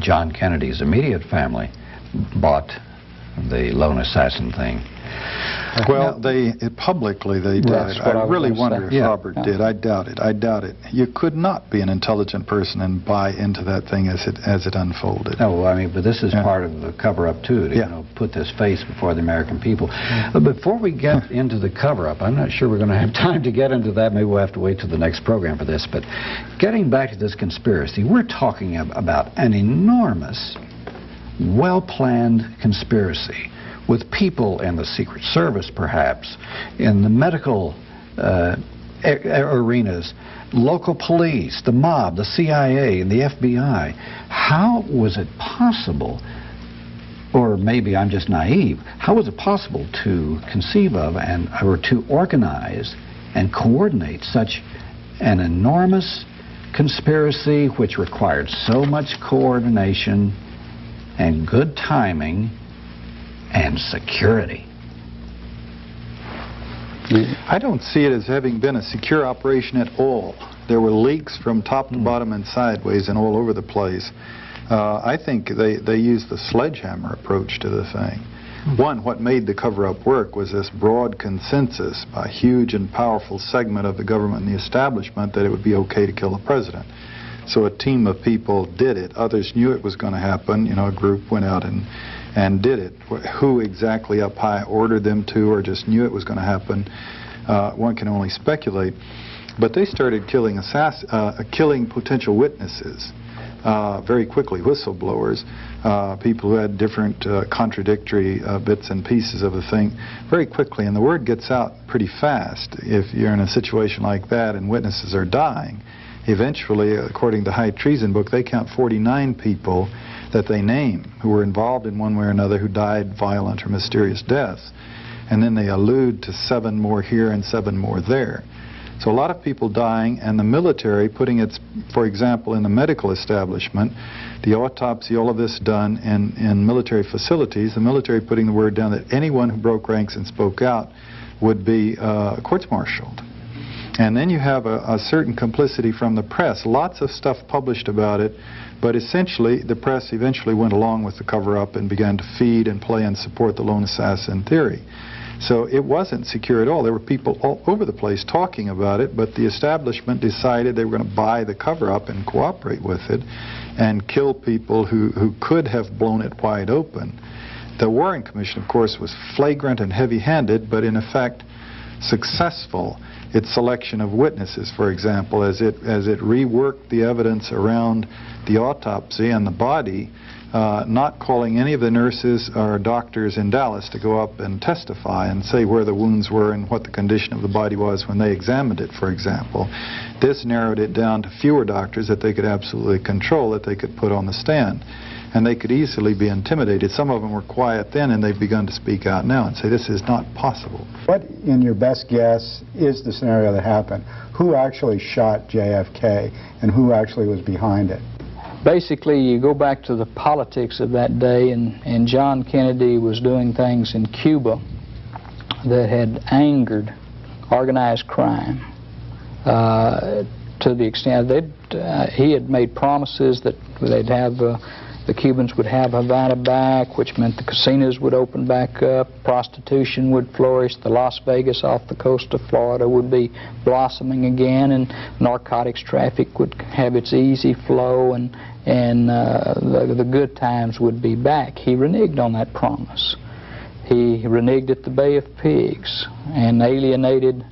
John Kennedy's immediate family, bought the lone assassin thing. Well, publicly they did. I really wonder if Robert did. I doubt it. I doubt it. You could not be an intelligent person and buy into that thing as it unfolded. No, I mean, but this is part of the cover-up too, to put this face before the American people. But before we get into the cover-up, I'm not sure we're going to have time to get into that. Maybe we'll have to wait till the next program for this. But getting back to this conspiracy, we're talking about an enormous, well-planned conspiracy, with people in the Secret Service, perhaps, in the medical arenas, local police, the mob, the CIA, and the FBI. How was it possible, or maybe I'm just naive, how was it possible to conceive of or to organize and coordinate such an enormous conspiracy which required so much coordination and good timing and security? I don't see it as having been a secure operation at all. There were leaks from top to bottom and sideways and all over the place. I think they used the sledgehammer approach to the thing. One, what made the cover-up work was this broad consensus by a huge and powerful segment of the government and the establishment that it would be okay to kill the president. So a team of people did it. Others knew it was going to happen. A group went out and did it. Who exactly up high ordered them to or just knew it was going to happen, one can only speculate. But they started killing potential witnesses very quickly, whistleblowers, people who had different contradictory bits and pieces of the thing very quickly. And the word gets out pretty fast if you're in a situation like that and witnesses are dying. Eventually, according to the High Treason book, they count 49 people that they name who were involved in one way or another who died violent or mysterious deaths. And then they allude to 7 more here and 7 more there. So a lot of people dying, and the military putting its, for example, in the medical establishment, the autopsy, all of this done in military facilities, the military putting the word down that anyone who broke ranks and spoke out would be courts-martialed. And then you have a certain complicity from the press. Lots of stuff published about it But essentially, the press eventually went along with the cover-up and began to feed and play and support the lone assassin theory. So it wasn't secure at all. There were people all over the place talking about it, but the establishment decided they were going to buy the cover-up and cooperate with it and kill people who could have blown it wide open. The Warren Commission, of course, was flagrant and heavy-handed, but in effect successful. Its selection of witnesses, for example, as it reworked the evidence around the autopsy and the body, not calling any of the nurses or doctors in Dallas to go up and testify and say where the wounds were and what the condition of the body was when they examined it, for example. This narrowed it down to fewer doctors that they could absolutely control, that they could put on the stand. And they could easily be intimidated. Some of them were quiet then, and they've begun to speak out now and say this is not possible. What, in your best guess, is the scenario that happened? Who actually shot JFK, and who actually was behind it? Basically, you go back to the politics of that day, and John Kennedy was doing things in Cuba that had angered organized crime to the extent that he had made promises that they'd have the Cubans would have Havana back, which meant the casinos would open back up, prostitution would flourish, the Las Vegas off the coast of Florida would be blossoming again, and narcotics traffic would have its easy flow, and the good times would be back. He reneged on that promise. He reneged at the Bay of Pigs and alienated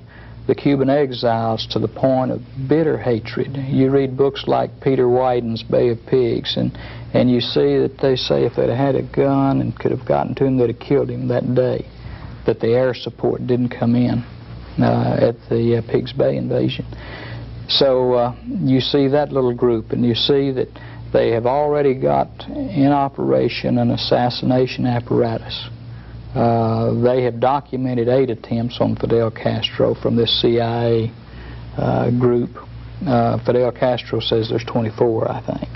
the Cuban exiles to the point of bitter hatred. You read books like Peter Wyden's Bay of Pigs, and you see that they say if they'd had a gun and could have gotten to him, they'd have killed him that day, that the air support didn't come in at the Pigs Bay invasion. So you see that little group, and you see that they have already got in operation an assassination apparatus. They have documented 8 attempts on Fidel Castro from this CIA group. Fidel Castro says there's 24, I think.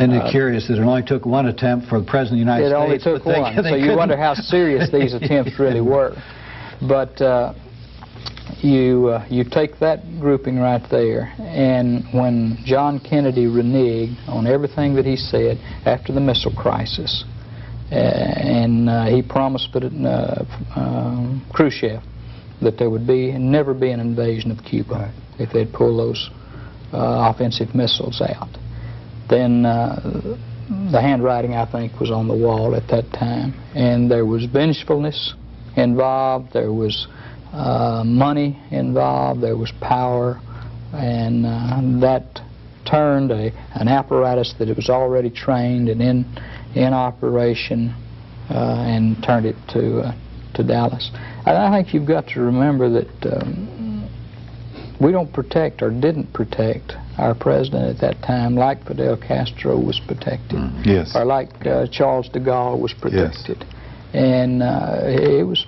And it's curious that it only took 1 attempt for the President of the United States. It only took one, so you wonder how serious these attempts really were. But you take that grouping right there, and when John Kennedy reneged on everything that he said after the missile crisis, and he promised Khrushchev that there would never be an invasion of Cuba if they'd pull those offensive missiles out. Then the handwriting, I think, was on the wall at that time, and there was vengefulness involved, there was money involved, there was power, and that turned an apparatus that it was already trained and in operation and turned it to Dallas. And I think you've got to remember that we don't protect or didn't protect our president at that time like Fidel Castro was protected, yes, or like Charles de Gaulle was protected. Yes. And it was,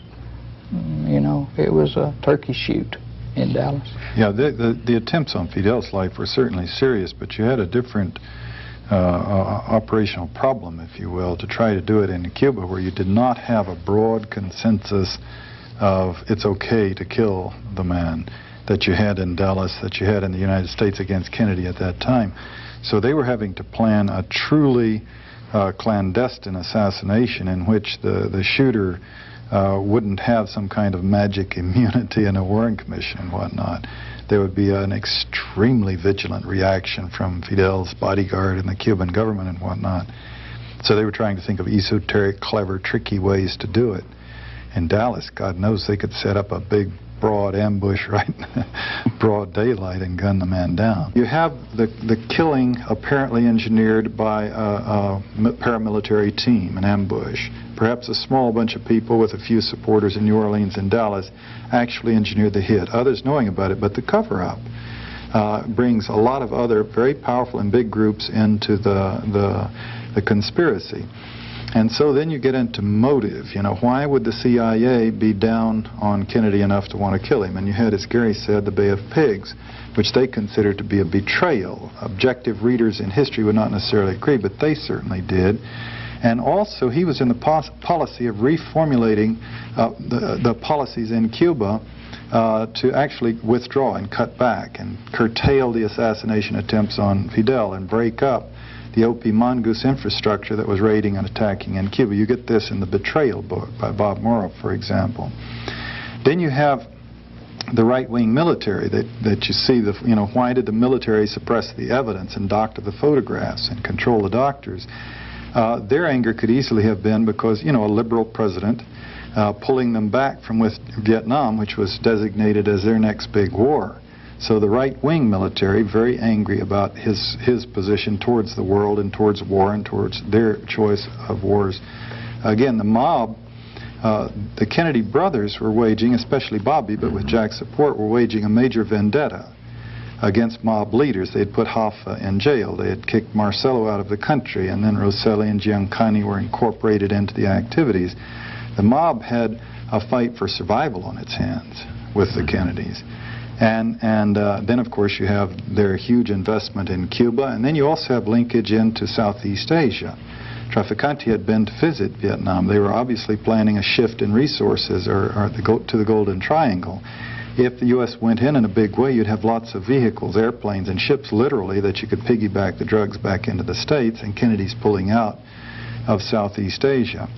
you know, it was a turkey shoot in Dallas. Yeah, the attempts on Fidel's life were certainly serious, but you had a different operational problem, if you will, to try to do it in Cuba, where you did not have a broad consensus of it's okay to kill the man that you had in Dallas, that you had in the United States against Kennedy at that time. So they were having to plan a truly clandestine assassination in which the shooter wouldn't have some kind of magic immunity in a Warren Commission and whatnot. There would be an extremely vigilant reaction from Fidel's bodyguard and the Cuban government and whatnot. So they were trying to think of esoteric, clever, tricky ways to do it. In Dallas, God knows they could set up a big, broad ambush right broad daylight and gun the man down. You have the killing apparently engineered by a paramilitary team, an ambush. Perhaps a small bunch of people with a few supporters in New Orleans and Dallas actually engineered the hit, others knowing about it, but the cover-up brings a lot of other very powerful and big groups into the conspiracy. And so then you get into motive. You know, why would the CIA be down on Kennedy enough to want to kill him? And you had, as Gary said, the Bay of Pigs, which they considered to be a betrayal. Objective readers in history would not necessarily agree, but they certainly did. And also, he was in the policy of reformulating the policies in Cuba to actually withdraw and cut back and curtail the assassination attempts on Fidel and break up the OP Mongoose infrastructure that was raiding and attacking in Cuba. You get this in the Betrayal book by Bob Morrow, for example. Then you have the right-wing military that you see, why did the military suppress the evidence and doctor the photographs and control the doctors? Their anger could easily have been because, a liberal president pulling them back from Vietnam, which was designated as their next big war. So the right-wing military, very angry about his position towards the world and towards war and towards their choice of wars. Again, the mob, the Kennedy brothers were waging, especially Bobby, but with Jack's support, were waging a major vendetta against mob leaders. They had put Hoffa in jail. They had kicked Marcello out of the country, and then Rosselli and Giancani were incorporated into the activities. The mob had a fight for survival on its hands with the Kennedys. And then, of course, you have their huge investment in Cuba, and then you also have linkage into Southeast Asia. Trafficante had been to visit Vietnam. They were obviously planning a shift in resources to the Golden Triangle. If the U.S. went in a big way, you'd have lots of vehicles, airplanes, and ships, literally, that you could piggyback the drugs back into the States, and Kennedy's pulling out of Southeast Asia.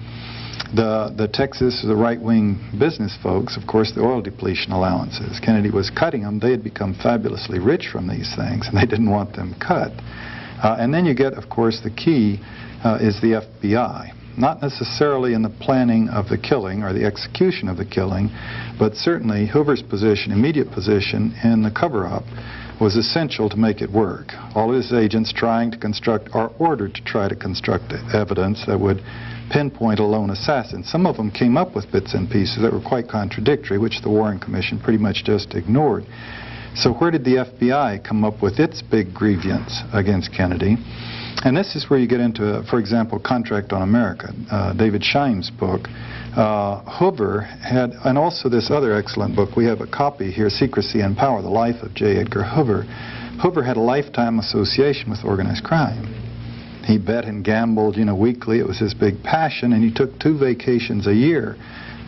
The Texas, the right-wing business folks, of course, the oil depletion allowances. Kennedy was cutting them. They had become fabulously rich from these things, and they didn't want them cut. And then you get, of course, the key is the FBI. Not necessarily in the planning of the killing or the execution of the killing, but certainly Hoover's position, immediate position in the cover-up was essential to make it work. All of his agents trying to construct, or ordered to try to construct evidence that would pinpoint a lone assassin. Some of them came up with bits and pieces that were quite contradictory, which the Warren Commission pretty much just ignored. So where did the FBI come up with its big grievance against Kennedy? And this is where you get into, for example, Contract on America, David Shime's book. Hoover had, and also this other excellent book, we have a copy here, Secrecy and Power, The Life of J. Edgar Hoover. Hoover had a lifetime association with organized crime. He bet and gambled, weekly. It was his big passion, and he took 2 vacations a year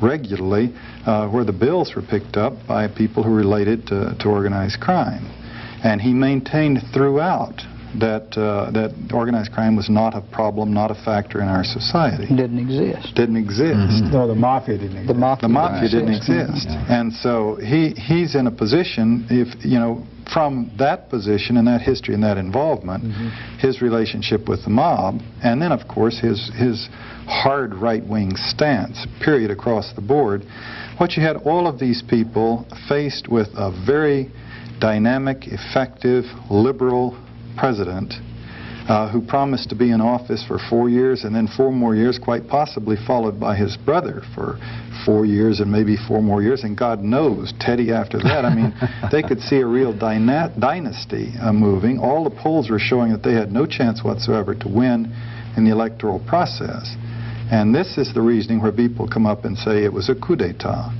regularly where the bills were picked up by people who related to organized crime. And he maintained throughout that organized crime was not a problem, not a factor in our society. Didn't exist. Didn't exist. No, the mafia didn't exist. The mafia didn't exist. And so he's in a position, from that position and that history and that involvement, his relationship with the mob, and then, of course, his hard right-wing stance, period, across the board. What you had all of these people faced with a very dynamic, effective, liberal president who promised to be in office for 4 years and then 4 more years, quite possibly followed by his brother for 4 years and maybe 4 more years, and God knows, Teddy after that. I mean, they could see a real dynasty moving. All the polls were showing that they had no chance whatsoever to win in the electoral process. And this is the reasoning where people come up and say it was a coup d'etat.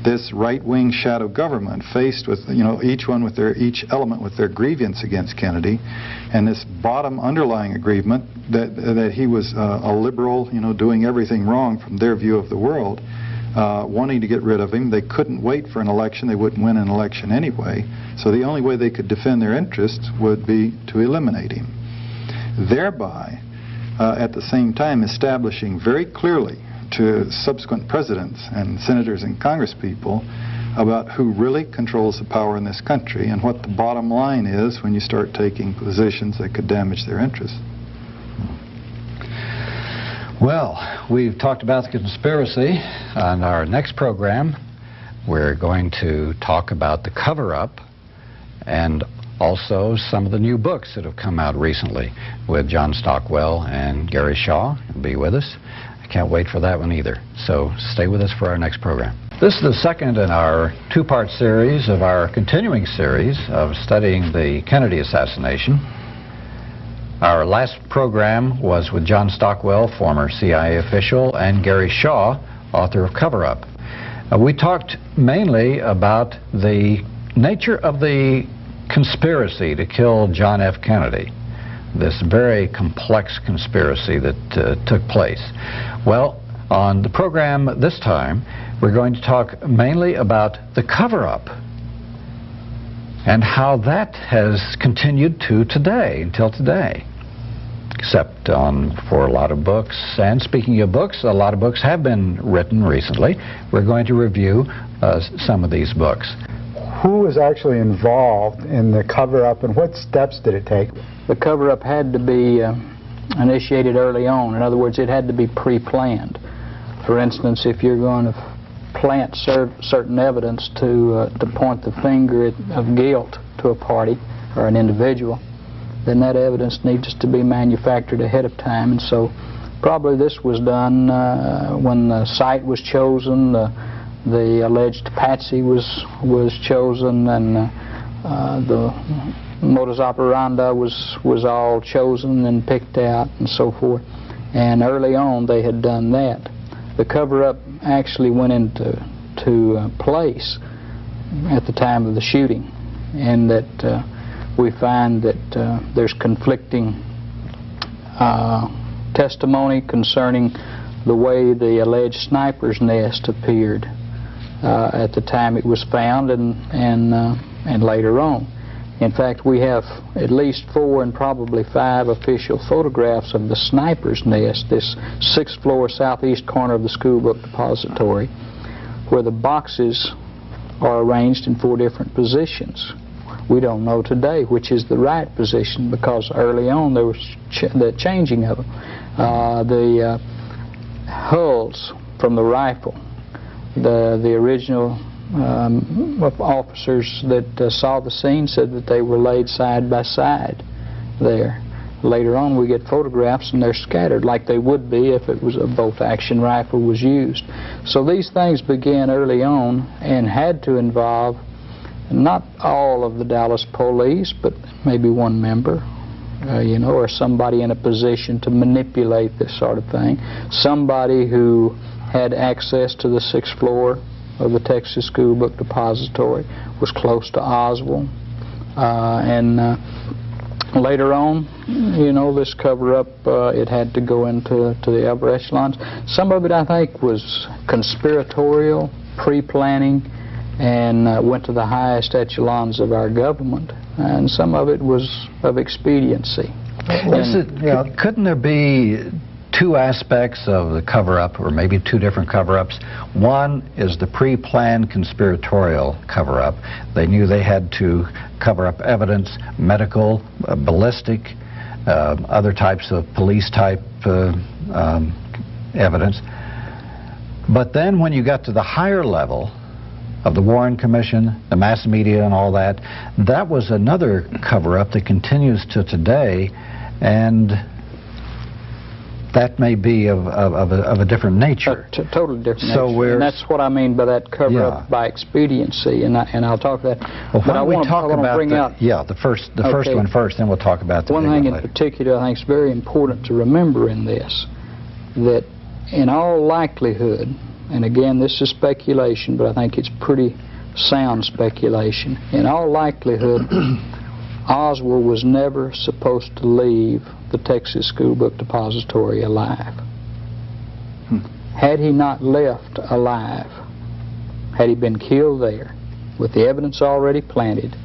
This right-wing shadow government faced with, each element with their grievance against Kennedy, and this bottom underlying agreement that he was a liberal, doing everything wrong from their view of the world, wanting to get rid of him. They couldn't wait for an election. They wouldn't win an election anyway. So the only way they could defend their interests would be to eliminate him, thereby at the same time establishing very clearly to subsequent presidents and senators and congresspeople about who really controls the power in this country and what the bottom line is when you start taking positions that could damage their interests. Well, we've talked about the conspiracy. On our next program, we're going to talk about the cover-up and also some of the new books that have come out recently with John Stockwell and Gary Shaw. He'll be with us. Can't wait for that one either. So stay with us for our next program. This is the second in our 2-part series of our continuing series of studying the Kennedy assassination. Our last program was with John Stockwell, former CIA official, and Gary Shaw, author of Cover Up. We talked mainly about the nature of the conspiracy to kill John F. Kennedy, this very complex conspiracy that took place. Well, on the program this time, we're going to talk mainly about the cover-up and how that has continued to today, until today. except for a lot of books. And speaking of books, a lot of books have been written recently. We're going to review some of these books. Who was actually involved in the cover-up, and what steps did it take? The cover-up had to be initiated early on. In other words, it had to be pre-planned. For instance, if you're going to plant certain evidence to point the finger of guilt to a party or an individual, then that evidence needs to be manufactured ahead of time. And so probably this was done when the site was chosen, the alleged patsy was chosen, and the modus operandi was all chosen and picked out and so forth. And early on they had done that. The cover-up actually went into place at the time of the shooting, and that we find that there's conflicting testimony concerning the way the alleged sniper's nest appeared at the time it was found and later on. In fact, we have at least 4 and probably 5 official photographs of the sniper's nest, this 6th floor southeast corner of the school book depository, where the boxes are arranged in 4 different positions. We don't know today which is the right position, because early on there was the changing of them. The hulls from the rifle, the original officers that saw the scene said that they were laid side by side there. Later on we get photographs and they're scattered like they would be if it was a bolt-action rifle was used. So these things began early on and had to involve not all of the Dallas police, but maybe one member, or somebody in a position to manipulate this sort of thing. Somebody who had access to the 6th floor of the Texas School Book Depository, was close to Oswald, and later on, this cover-up, it had to go into the upper echelons. Some of it, I think, was conspiratorial, pre-planning, and went to the highest echelons of our government, and some of it was of expediency. Couldn't there be 2 aspects of the cover-up, or maybe 2 different cover-ups? One is the pre-planned conspiratorial cover-up. They knew they had to cover up evidence, medical, ballistic, other types of police-type evidence. But then when you got to the higher level of the Warren Commission, the mass media and all that, that was another cover-up that continues to today, and that may be of a different nature. Totally different nature. And that's what I mean by that cover-up by expediency, and I'll talk about that. Well, why don't we talk about the first one first, then we'll talk about the one thing in particular I think is very important to remember in this, that in all likelihood, and again this is speculation, but I think it's pretty sound speculation, in all likelihood Oswald was never supposed to leave the Texas School Book Depository alive. Had he not left alive, had he been killed there, with the evidence already planted,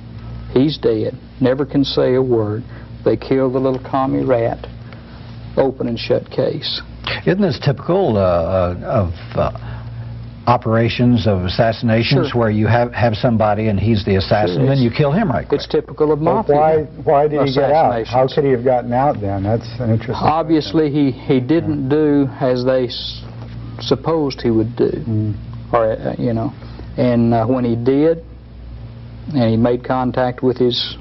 he's dead, never can say a word, they killed the little commie rat, open and shut case. Isn't this typical of operations of assassinations, where you have somebody and he's the assassin, and you kill him right quick? It's typical of mafia. Why did he get out? How could he have gotten out then? That's an interesting Obviously he didn't do as they supposed he would do, or and when he did, and he made contact with his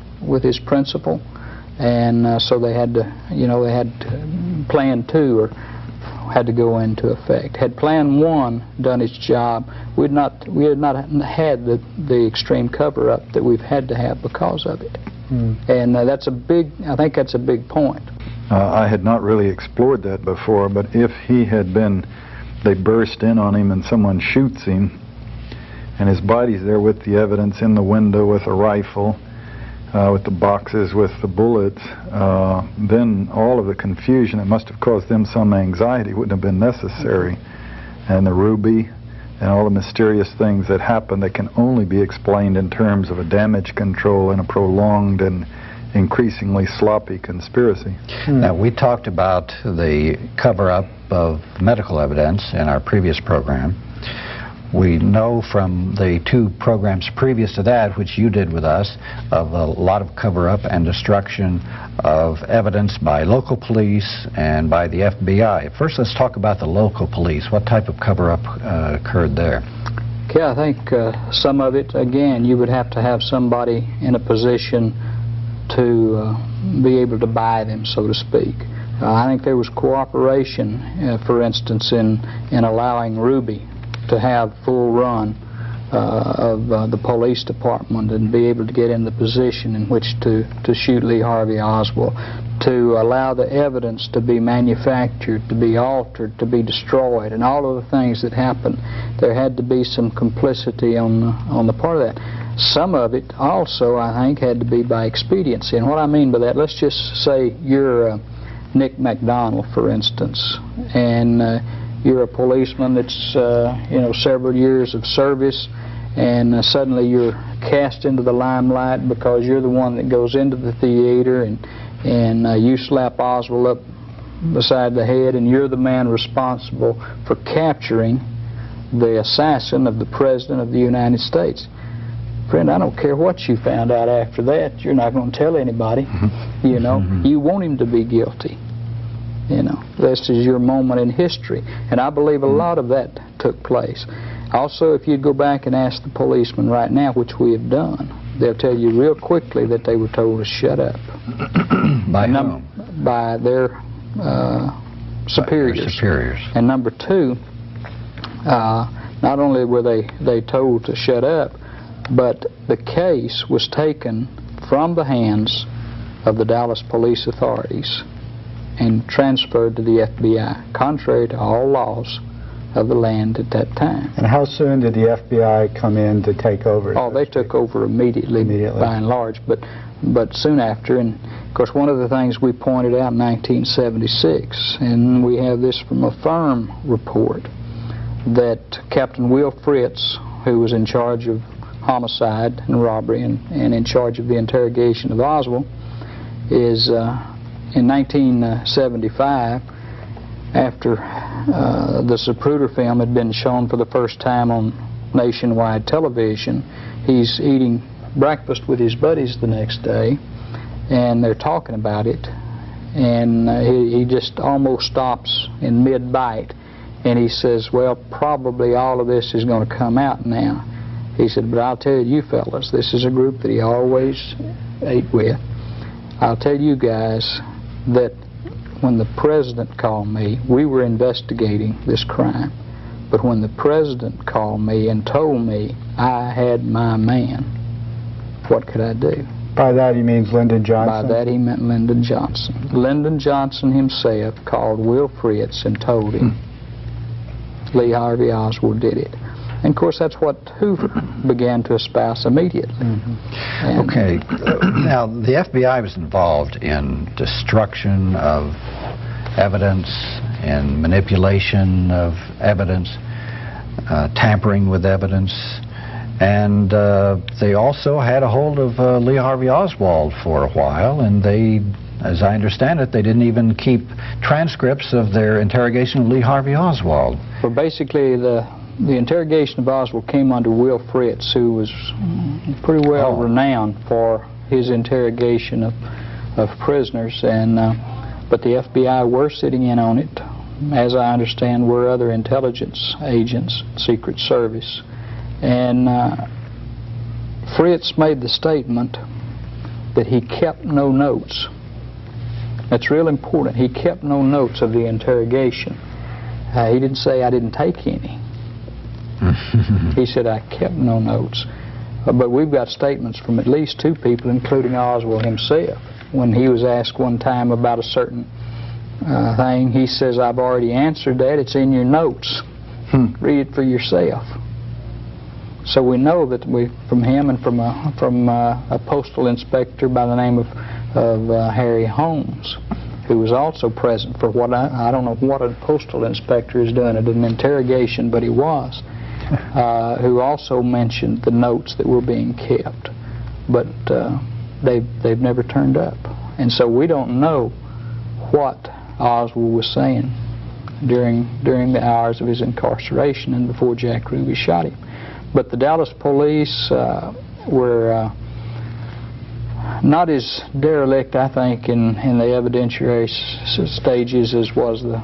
principal, and so they had to plan 2 or had to go into effect. Had Plan 1 done its job, we had not had the extreme cover-up that we've had to have because of it. And I think that's a big point. I had not really explored that before, but if he had been, they burst in on him and someone shoots him, and his body's there with the evidence in the window with a rifle, with the boxes with the bullets, then all of the confusion that must have caused them some anxiety wouldn't have been necessary. And the ruby and all the mysterious things that happen that can only be explained in terms of a damage control and a prolonged and increasingly sloppy conspiracy. Now, we talked about the cover-up of medical evidence in our previous program. We know from the 2 programs previous to that, which you did with us, of a lot of cover-up and destruction of evidence by local police and by the FBI. First, let's talk about the local police. What type of cover-up occurred there? Okay, I think some of it, again, you would have to have somebody in a position to be able to buy them, so to speak. I think there was cooperation, for instance, in allowing Ruby to have full run of the police department and be able to get in the position in which to shoot Lee Harvey Oswald, to allow the evidence to be manufactured, to be altered, to be destroyed, and all of the things that happened. There had to be some complicity on the part of that. Some of it also, I think, had to be by expediency. And what I mean by that, let's just say you're Nick McDonald, for instance, and you're a policeman that's several years of service, and suddenly you're cast into the limelight because you're the one that goes into the theater and you slap Oswald up beside the head, and you're the man responsible for capturing the assassin of the President of the United States. Friend, I don't care what you found out after that. You're not going to tell anybody. You know, you want him to be guilty. You know, this is your moment in history, and I believe a lot of that took place. Also, if you'd go back and ask the policemen right now, which we have done, they'll tell you real quickly that they were told to shut up. By whom? By their superiors. By their superiors. And number 2, not only were they told to shut up, but the case was taken from the hands of the Dallas police authorities and transferred to the FBI, contrary to all laws of the land at that time. And how soon did the FBI come in to take over? Oh, they took over immediately, by and large, but soon after. And of course, one of the things we pointed out in 1976, and we have this from a firm report, that Captain Will Fritz, who was in charge of homicide and robbery and in charge of the interrogation of Oswald, is in 1975, after the Zapruder film had been shown for the first time on nationwide television, he's eating breakfast with his buddies the next day, and they're talking about it, and he just almost stops in mid-bite, and he says, well, probably all of this is going to come out now. He said, but I'll tell you fellas, this is a group that he always ate with. I'll tell you guys that when the president called me, we were investigating this crime. But when the president called me and told me I had my man, what could I do? By that he means Lyndon Johnson? By that he meant Lyndon Johnson. Lyndon Johnson himself called Will Fritz and told him Lee Harvey Oswald did it. And of course that's what Hoover began to espouse immediately. Okay, now the FBI was involved in destruction of evidence and manipulation of evidence, tampering with evidence, and they also had a hold of Lee Harvey Oswald for a while, and they, as I understand it, they didn't even keep transcripts of their interrogation of Lee Harvey Oswald. Well, basically the interrogation of Oswald came under Will Fritz, who was pretty well renowned for his interrogation of prisoners, and but the FBI were sitting in on it. As I understand, were other intelligence agents, Secret Service, and Fritz made the statement that he kept no notes. That's real important. He kept no notes of the interrogation. He didn't say I didn't take any. He said I kept no notes. But we've got statements from at least 2 people, including Oswald himself. When he was asked one time about a certain thing, he says, I've already answered that. It's in your notes. Read it for yourself. So we know that from him and from a postal inspector by the name of Harry Holmes, who was also present for what I don't know what a postal inspector is doing at an interrogation, but he was, who also mentioned the notes that were being kept. But they've never turned up. And so we don't know what Oswald was saying during the hours of his incarceration and before Jack Ruby shot him. But the Dallas police were not as derelict, I think, in the evidentiary stages as was the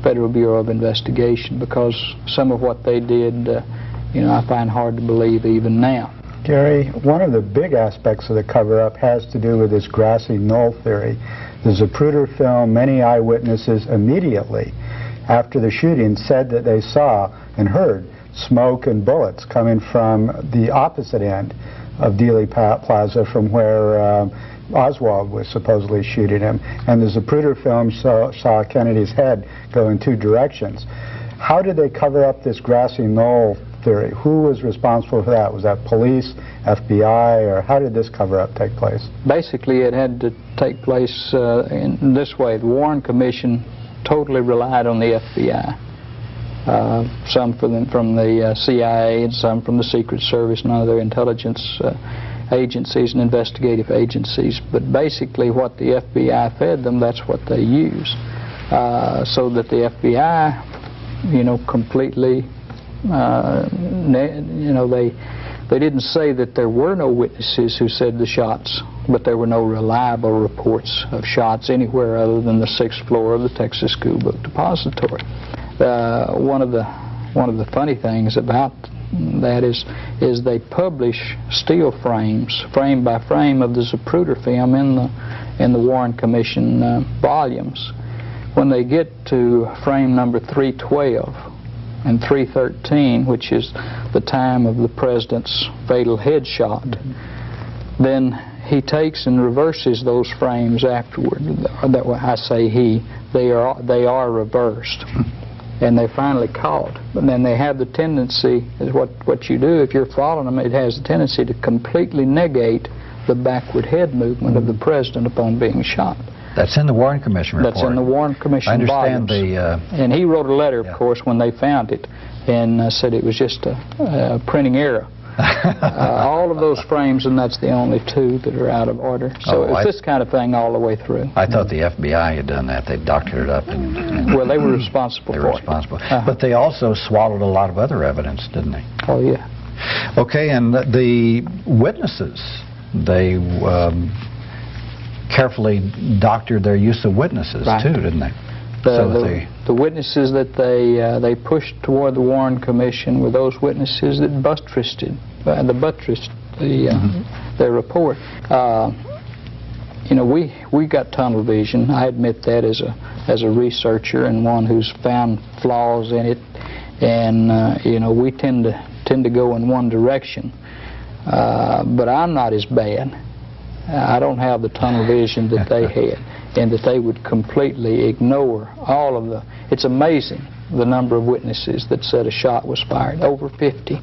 Federal Bureau of Investigation, because some of what they did, I find hard to believe even now. Gary, one of the big aspects of the cover-up has to do with this grassy knoll theory. The Zapruder film, many eyewitnesses immediately after the shooting said that they saw and heard smoke and bullets coming from the opposite end of Dealey Plaza from where Oswald was supposedly shooting him. And the Zapruder film saw Kennedy's head go in two directions. How did they cover up this grassy knoll theory? Who was responsible for that? Was that police, FBI, or how did this cover-up take place? Basically, it had to take place in this way. The Warren Commission totally relied on the FBI. Some from the CIA and some from the Secret Service and other intelligence agencies and investigative agencies. But basically what the FBI fed them, that's what they used. So that the FBI, completely, they didn't say that there were no witnesses who said the shots, but there were no reliable reports of shots anywhere other than the 6th floor of the Texas School Book Depository. One of the funny things about that is they publish still frames, frame by frame, of the Zapruder film in the Warren Commission volumes. When they get to frame number 312 and 313, which is the time of the president's fatal headshot, then he takes and reverses those frames afterward. I say he. They are reversed. And they finally caught. But then they have the tendency, is what you do if you're following them, it has the tendency to completely negate the backward head movement of the president upon being shot. That's in the Warren Commission report. That's in the Warren Commission I understand volumes. And he wrote a letter, of course, when they found it, and said it was just a printing error. All of those frames, and that's the only two that are out of order. So it's this kind of thing all the way through. I thought the FBI had done that. They doctored it up. Well, they were responsible for it. They were responsible. But they also swallowed a lot of other evidence, didn't they? Oh, yeah. Okay, and the witnesses, they carefully doctored their use of witnesses, too, didn't they? The witnesses that they pushed toward the Warren Commission were those witnesses that buttressed their report. We got tunnel vision. I admit that as a researcher and one who's found flaws in it, and we tend to go in one direction. But I'm not as bad. I don't have the tunnel vision that they had, and that they would completely ignore all of the... It's amazing the number of witnesses that said a shot was fired. Over 50.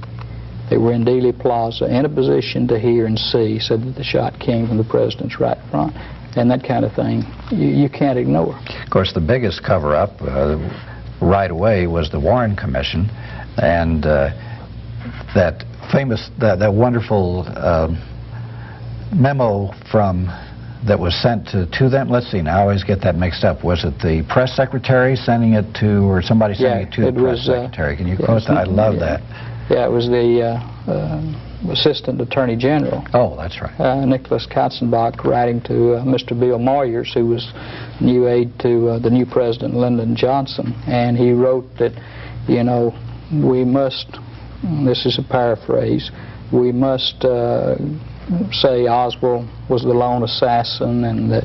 They were in Dealey Plaza in a position to hear and see, said that the shot came from the president's right front. And that kind of thing you can't ignore. Of course, the biggest cover-up right away was the Warren Commission, and that wonderful memo that was sent to them. Let's see, now I always get that mixed up. Was it the press secretary sending it to, or somebody sending it to the press secretary? Can you quote that? I love that. Yeah, it was the Assistant Attorney General. Oh, that's right. Nicholas Katzenbach writing to Mr. Bill Moyers, who was new aide to the new President Lyndon Johnson, and he wrote that, we must, this is a paraphrase, we must say Oswald was the lone assassin, and that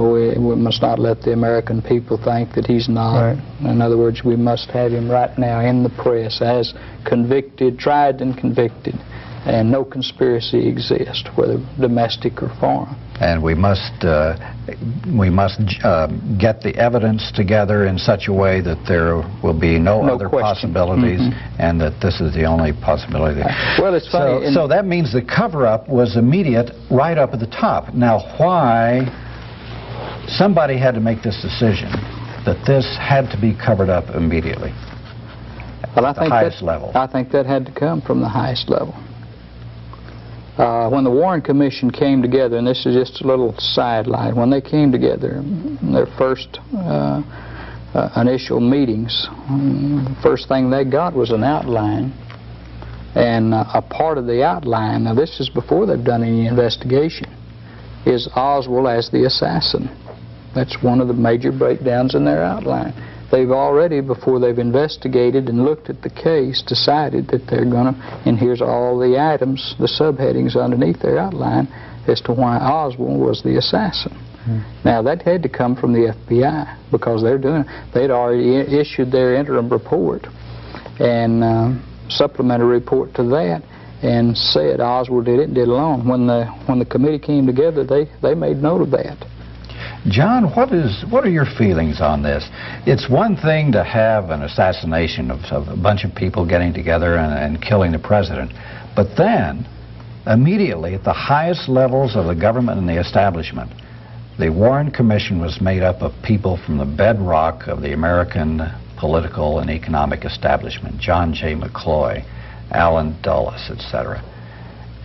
we must not let the American people think that he's not. Right. In other words, we must have him right now in the press as convicted, tried and convicted, and no conspiracy exists, whether domestic or foreign. And we must get the evidence together in such a way that there will be no other possibilities, and that this is the only possibility. Well, it's funny. So that means the cover-up was immediate right up at the top. Now, why somebody had to make this decision that this had to be covered up immediately at the highest level? I think that had to come from the highest level. When the Warren Commission came together, and this is just a little sidelight, when they came together, their first initial meetings, the first thing they got was an outline. And a part of the outline, now this is before they've done any investigation, is Oswald as the assassin. That's one of the major breakdowns in their outline. They've already, before they've investigated and looked at the case, decided that they're going to, and here's all the items, the subheadings underneath their outline as to why Oswald was the assassin. Now that had to come from the FBI because they'd already issued their interim report and supplementary report to that and said Oswald did it and did it alone. When the committee came together, they made note of that. John, what are your feelings on this? It's one thing to have an assassination of a bunch of people getting together and killing the president, but then immediately at the highest levels of the government and the establishment, the Warren Commission was made up of people from the bedrock of the American political and economic establishment, John J. McCloy, Allen Dulles, etc.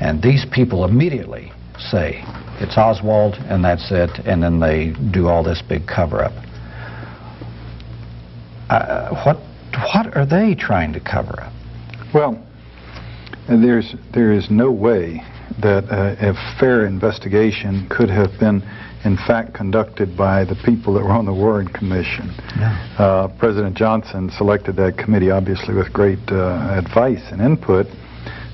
And these people immediately say, it's Oswald and that's it, and then they do all this big cover-up. What are they trying to cover up? Well, there is no way that a fair investigation could have been in fact conducted by the people that were on the Warren Commission. Yeah. President Johnson selected that committee obviously with great advice and input.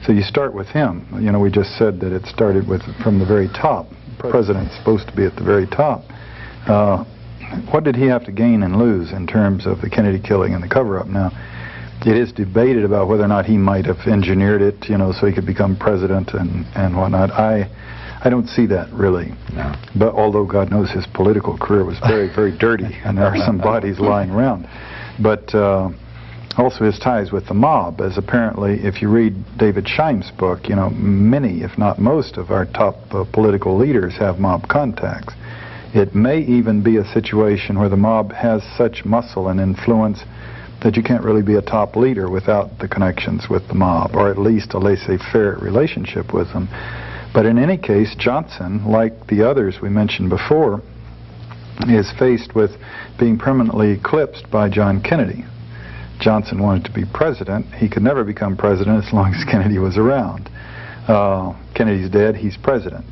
So you start with him. You know, we just said that it started from the very top. The president's supposed to be at the very top. What did he have to gain and lose in terms of the Kennedy killing and the cover-up? Now, it is debated about whether or not he might have engineered it, you know, so he could become president and whatnot. I don't see that, really. No. But although God knows his political career was very, very dirty, and there are some bodies lying around. But also his ties with the mob, as apparently, if you read David Scheim's book, you know, many, if not most, of our top political leaders have mob contacts. It may even be a situation where the mob has such muscle and influence that you can't really be a top leader without the connections with the mob, or at least a laissez-faire relationship with them. But in any case, Johnson, like the others we mentioned before, is faced with being permanently eclipsed by John Kennedy. Johnson wanted to be president. He could never become president as long as Kennedy was around. Kennedy's dead, he's president.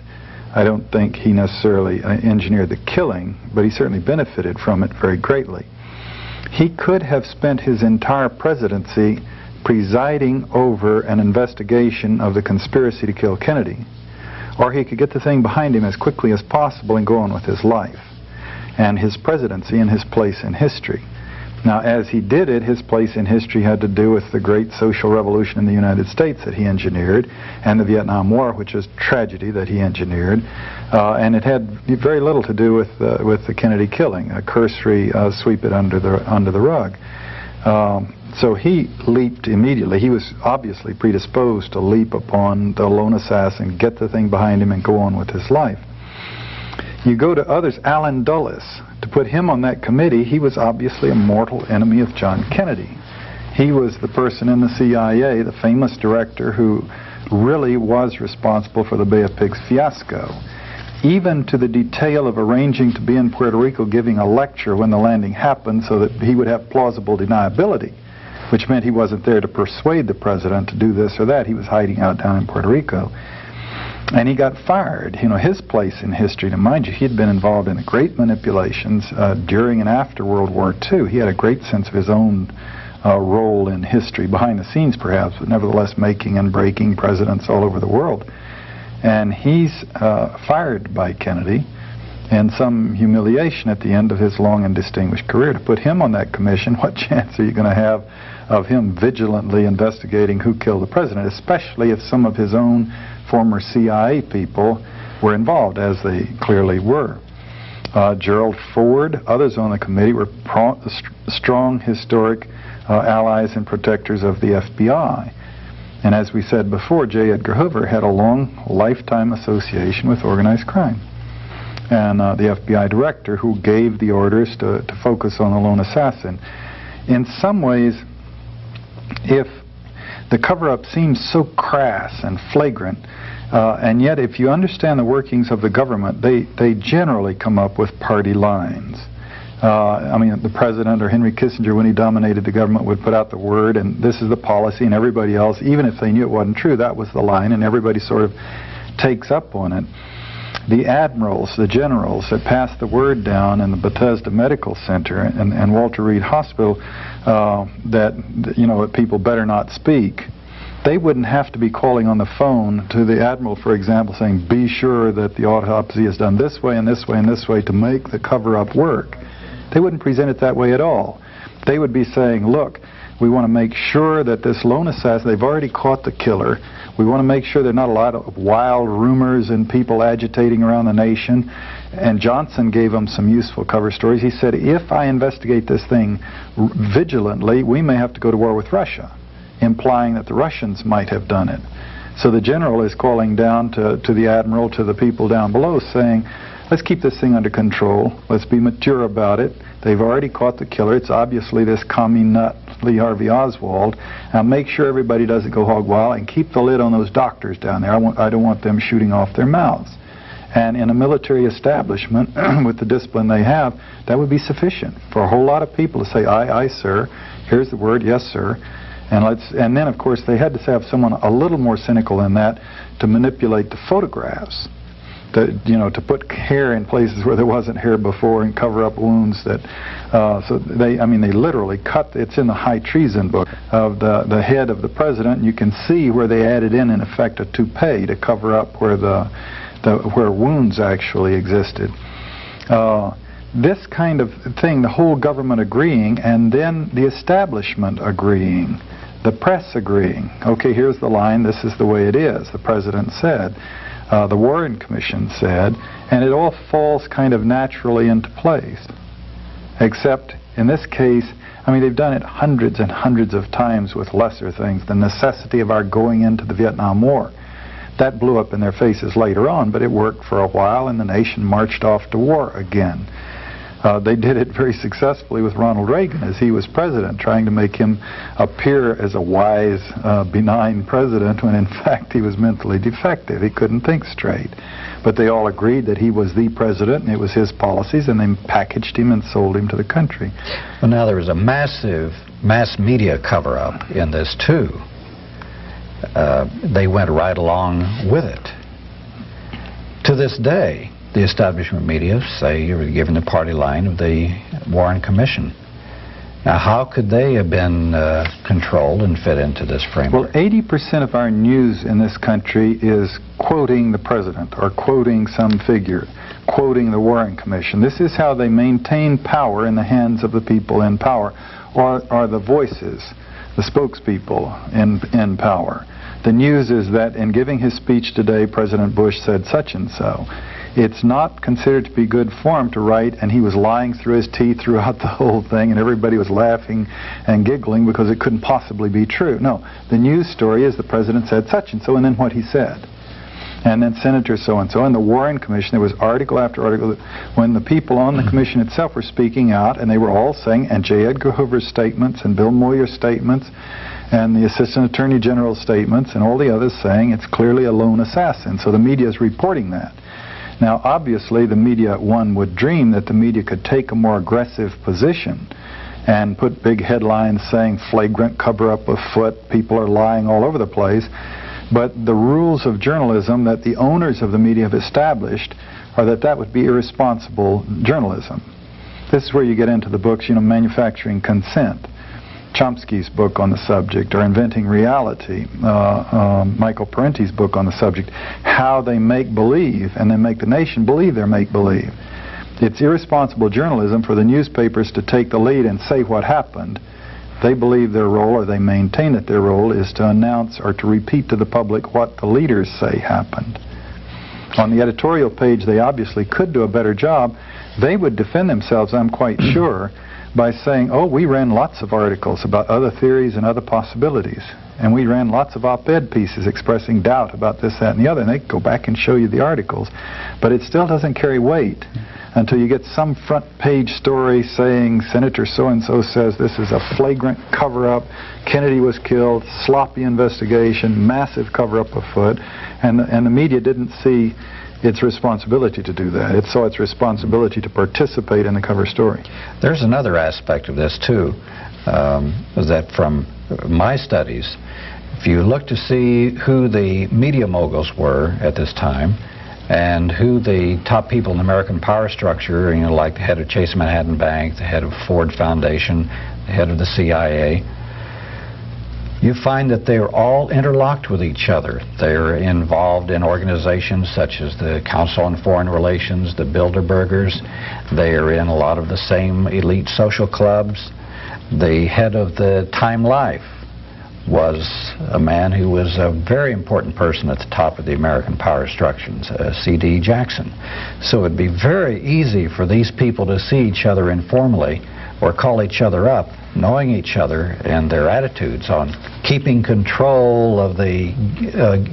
I don't think he necessarily engineered the killing, but he certainly benefited from it very greatly. He could have spent his entire presidency presiding over an investigation of the conspiracy to kill Kennedy, or he could get the thing behind him as quickly as possible and go on with his life and his presidency and his place in history. Now, as he did it, his place in history had to do with the great social revolution in the United States that he engineered, and the Vietnam War, which is tragedy that he engineered, and it had very little to do with the Kennedy killing, a cursory sweep it under the rug. So he leaped immediately. He was obviously predisposed to leap upon the lone assassin, get the thing behind him, and go on with his life. You go to others, Allen Dulles. To put him on that committee, he was obviously a mortal enemy of John Kennedy. He was the person in the CIA, the famous director, who really was responsible for the Bay of Pigs fiasco, even to the detail of arranging to be in Puerto Rico giving a lecture when the landing happened so that he would have plausible deniability, which meant he wasn't there to persuade the president to do this or that. He was hiding out down in Puerto Rico. And he got fired. You know, his place in history, to mind you, he had been involved in great manipulations during and after World War II. He had a great sense of his own role in history, behind the scenes perhaps, but nevertheless making and breaking presidents all over the world. And he's fired by Kennedy in some humiliation at the end of his long and distinguished career. To put him on that commission, what chance are you going to have of him vigilantly investigating who killed the president, especially if some of his own former CIA people were involved, as they clearly were. Gerald Ford, others on the committee, were strong historic allies and protectors of the FBI. And as we said before, J. Edgar Hoover had a long lifetime association with organized crime. And the FBI director who gave the orders to focus on the lone assassin. In some ways, if The cover-up seems so crass and flagrant, and yet if you understand the workings of the government, they generally come up with party lines. I mean, the president or Henry Kissinger, when he dominated the government, would put out the word, and this is the policy, and everybody else, even if they knew it wasn't true, that was the line, and everybody sort of takes up on it. The admirals, the generals that passed the word down in the Bethesda Medical Center and Walter Reed Hospital that, you know, people better not speak, they wouldn't have to be calling on the phone to the admiral, for example, saying, be sure that the autopsy is done this way and this way and this way to make the cover-up work. They wouldn't present it that way at all. They would be saying, look, we want to make sure that this lone assassin, they've already caught the killer. We want to make sure there are not a lot of wild rumors and people agitating around the nation. And Johnson gave them some useful cover stories. He said, if I investigate this thing vigilantly, we may have to go to war with Russia, implying that the Russians might have done it. So the general is calling down to the admiral, to the people down below, saying, let's keep this thing under control. Let's be mature about it. They've already caught the killer. It's obviously this commie nut, Lee Harvey Oswald. Now make sure everybody doesn't go hog wild, and keep the lid on those doctors down there. I don't want them shooting off their mouths. And in a military establishment, with the discipline they have, that would be sufficient for a whole lot of people to say, aye, aye, sir. Here's the word, yes, sir. And then, of course, they had to have someone a little more cynical than that to manipulate the photographs. To put hair in places where there wasn't hair before and cover up wounds that, so they literally cut, it's in the high treason book of the head of the president, and you can see where they added in effect, a toupee to cover up where where wounds actually existed. This kind of thing, the whole government agreeing, and then the establishment agreeing, the press agreeing. Okay, here's the line, this is the way it is, the president said. The Warren Commission said, and it all falls kind of naturally into place. Except in this case, I mean, they've done it hundreds and hundreds of times with lesser things. The necessity of our going into the Vietnam War. That blew up in their faces later on, but it worked for a while, and the nation marched off to war again. They did it very successfully with Ronald Reagan as he was president, trying to make him appear as a wise, benign president when in fact he was mentally defective. He couldn't think straight. But they all agreed that he was the president and it was his policies, and they packaged him and sold him to the country. Well, now there was a massive mass media cover-up in this too. They went right along with it. To this day, the establishment media say you're given the party line of the Warren Commission. Now, how could they have been controlled and fit into this framework? Well, 80% of our news in this country is quoting the president or quoting some figure, quoting the Warren Commission. This is how they maintain power in the hands of the people in power, or are the voices, the spokespeople in power. The news is that in giving his speech today, President Bush said such and so. It's not considered to be good form to write, and he was lying through his teeth throughout the whole thing, and everybody was laughing and giggling because it couldn't possibly be true. No, the news story is the president said such and so, and then what he said. And then Senator so-and-so, and the Warren Commission, there was article after article, when the people on the commission itself were speaking out, and they were all saying, and J. Edgar Hoover's statements, and Bill Moyer's statements, and the Assistant Attorney General's statements, and all the others saying it's clearly a lone assassin. So the media is reporting that. Now, obviously, the media, one would dream that the media could take a more aggressive position and put big headlines saying flagrant cover-up afoot, people are lying all over the place. But the rules of journalism that the owners of the media have established are that that would be irresponsible journalism. This is where you get into the books, Manufacturing Consent. Chomsky's book on the subject, or Inventing Reality, Michael Parenti's book on the subject, how they make believe, and then make the nation believe they're make-believe. It's irresponsible journalism for the newspapers to take the lead and say what happened. They believe their role, or they maintain that their role, is to announce or to repeat to the public what the leaders say happened. On the editorial page, they obviously could do a better job. They would defend themselves, I'm quite sure, by saying, oh, we ran lots of articles about other theories and other possibilities. And we ran lots of op-ed pieces expressing doubt about this, that, and the other. And they go back and show you the articles. But it still doesn't carry weight until you get some front page story saying Senator so-and-so says this is a flagrant cover-up, Kennedy was killed, sloppy investigation, massive cover-up afoot, and the media didn't see its responsibility to do that. It saw its responsibility to participate in the cover story. There's another aspect of this too, that from my studies, if you look to see who the media moguls were at this time and who the top people in the American power structure, you know, like the head of Chase Manhattan Bank, the head of Ford Foundation, the head of the CIA, you find that they're all interlocked with each other. They're involved in organizations such as the Council on Foreign Relations, the Bilderbergers. They are in a lot of the same elite social clubs. The head of the Time Life was a man who was a very important person at the top of the American power structures, C.D. Jackson. So it'd be very easy for these people to see each other informally or call each other up, knowing each other and their attitudes on keeping control of the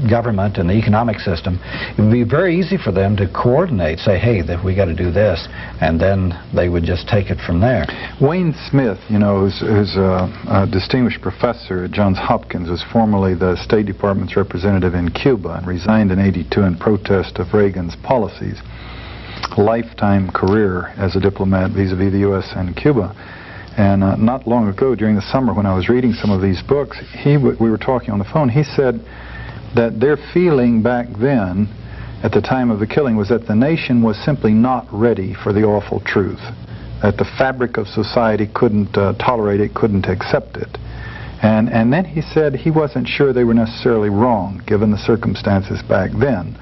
government and the economic system. It would be very easy for them to coordinate, say, hey, we got to do this, and then they would just take it from there. Wayne Smith, you know, who's a distinguished professor at Johns Hopkins, was formerly the State Department's representative in Cuba and resigned in '82 in protest of Reagan's policies. Lifetime career as a diplomat vis-a-vis the U.S. and Cuba. And not long ago, during the summer, when I was reading some of these books, we were talking on the phone. He said that their feeling back then, at the time of the killing, was that the nation was simply not ready for the awful truth, that the fabric of society couldn't tolerate it, couldn't accept it. And then he said he wasn't sure they were necessarily wrong, given the circumstances back then.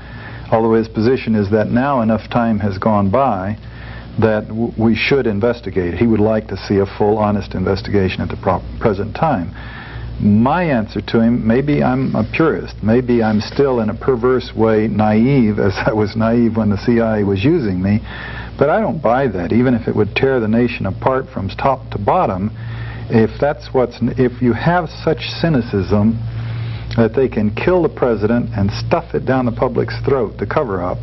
Although his position is that now enough time has gone by that we should investigate. He would like to see a full, honest investigation at the present time. My answer to him, maybe I'm a purist, maybe I'm still in a perverse way naive, as I was naive when the CIA was using me, but I don't buy that. Even if it would tear the nation apart from top to bottom, if you have such cynicism that they can kill the president and stuff it down the public's throat, the cover-up,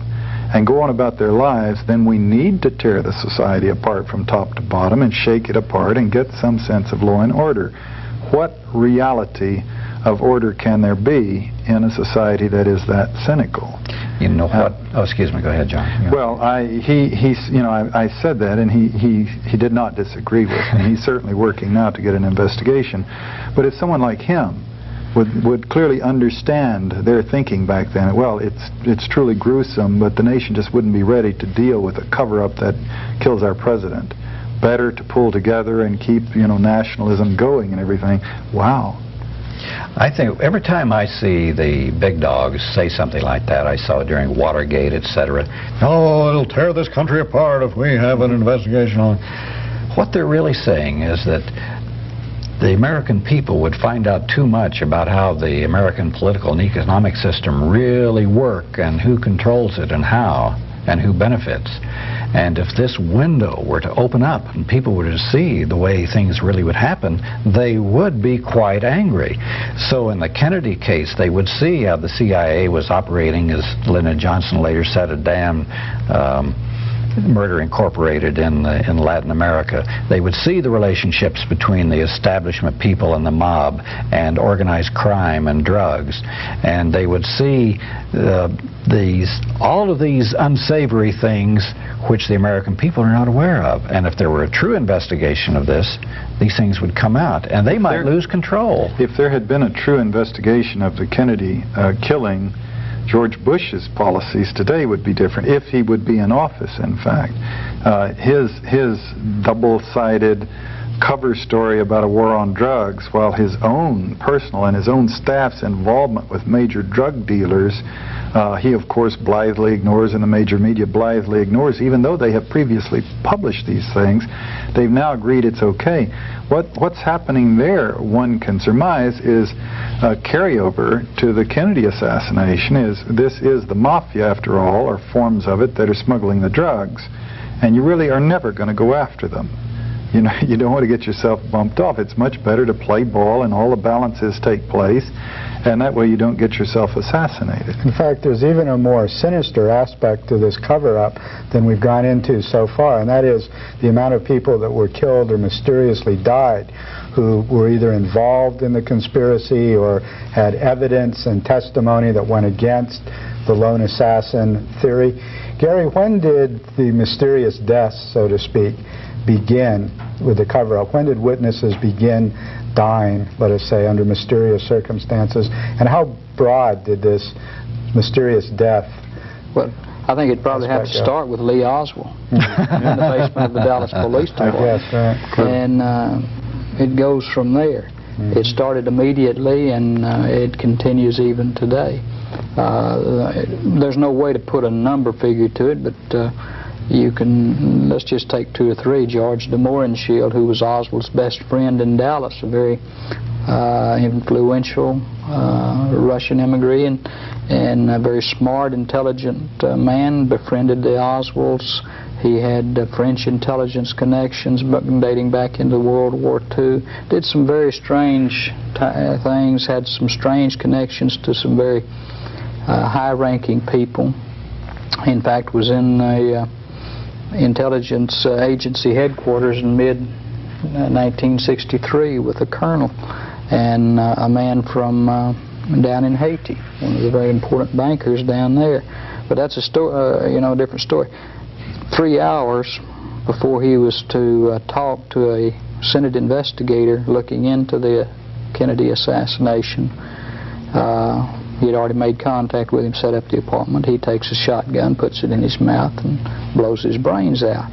and go on about their lives, then we need to tear the society apart from top to bottom and shake it apart and get some sense of law and order. What reality of order can there be in a society that is that cynical? You know what? Oh, excuse me. Go ahead, John. Yeah. Well, I said that, and he did not disagree with me. He's certainly working now to get an investigation. But if someone like him would clearly understand their thinking back then, well, it's truly gruesome, but the nation just wouldn't be ready to deal with a cover-up that kills our president. Better to pull together and keep, nationalism going and everything. Wow. I think every time I see the big dogs say something like that, I saw it during Watergate, etc. Oh, it'll tear this country apart if we have an investigation on. What they're really saying is that the American people would find out too much about how the American political and economic system really work and who controls it and how and who benefits. And if this window were to open up and people were to see the way things really would happen, they would be quite angry. So in the Kennedy case, they would see how the CIA was operating, as Lyndon Johnson later said, a damn Murder Incorporated in Latin America. They would see the relationships between the establishment people and the mob and organized crime and drugs, and they would see all of these unsavory things which the American people are not aware of. And if there were a true investigation of this, these things would come out, and they might lose control. If there had been a true investigation of the Kennedy killing, George Bush's policies today would be different, if he would be in office, in fact. His double-sided cover story about a war on drugs, while his own personal and his own staff's involvement with major drug dealers, he of course blithely ignores, and the major media blithely ignores, even though they have previously published these things. They've now agreed it's okay. What's happening there, one can surmise, is a carryover to the Kennedy assassination. This is the mafia, after all, or forms of it, that are smuggling the drugs, and you really are never going to go after them. You know, you don't want to get yourself bumped off. It's much better to play ball and all the balances take place, and that way you don't get yourself assassinated. In fact, there's even a more sinister aspect to this cover-up than we've gone into so far, and that is the amount of people that were killed or mysteriously died who were either involved in the conspiracy or had evidence and testimony that went against the lone assassin theory. Gary, when did the mysterious deaths, so to speak, begin with the cover-up? When did witnesses begin dying, let us say, under mysterious circumstances? And how broad did this mysterious death? Well, I think it'd probably have to start with Lee Oswald in the basement of the Dallas Police Department. I guess, right. And it goes from there. It started immediately, and it continues even today. There's no way to put a number figure to it, but you can, let's just take two or three. George de Mohrenschildt, who was Oswald's best friend in Dallas, a very influential Russian immigrant and a very smart, intelligent man, befriended the Oswalds. He had French intelligence connections dating back into World War II. Did some very strange things, had some strange connections to some very high-ranking people. In fact, was in a intelligence agency headquarters in mid-1963 with a colonel and a man from down in Haiti, one of the very important bankers down there. But that's a story, a different story. 3 hours before he was to talk to a Senate investigator looking into the Kennedy assassination, he had already made contact with him, set up the apartment. He takes a shotgun, puts it in his mouth, and blows his brains out.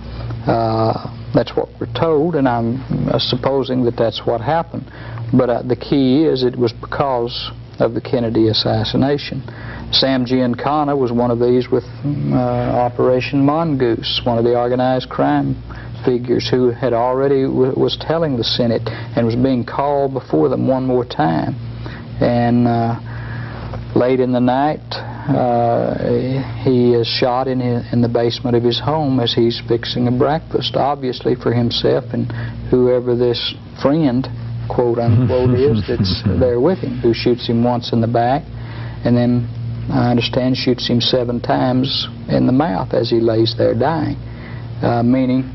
That's what we're told, and I'm supposing that that's what happened. But the key is it was because of the Kennedy assassination. Sam Giancana was one of these with Operation Mongoose, one of the organized crime figures who had already was telling the Senate and was being called before them one more time. And late in the night, he is shot in the basement of his home as he's fixing a breakfast, obviously for himself and whoever this friend, quote unquote, is that's there with him, who shoots him once in the back and then, I understand, shoots him 7 times in the mouth as he lays there dying, meaning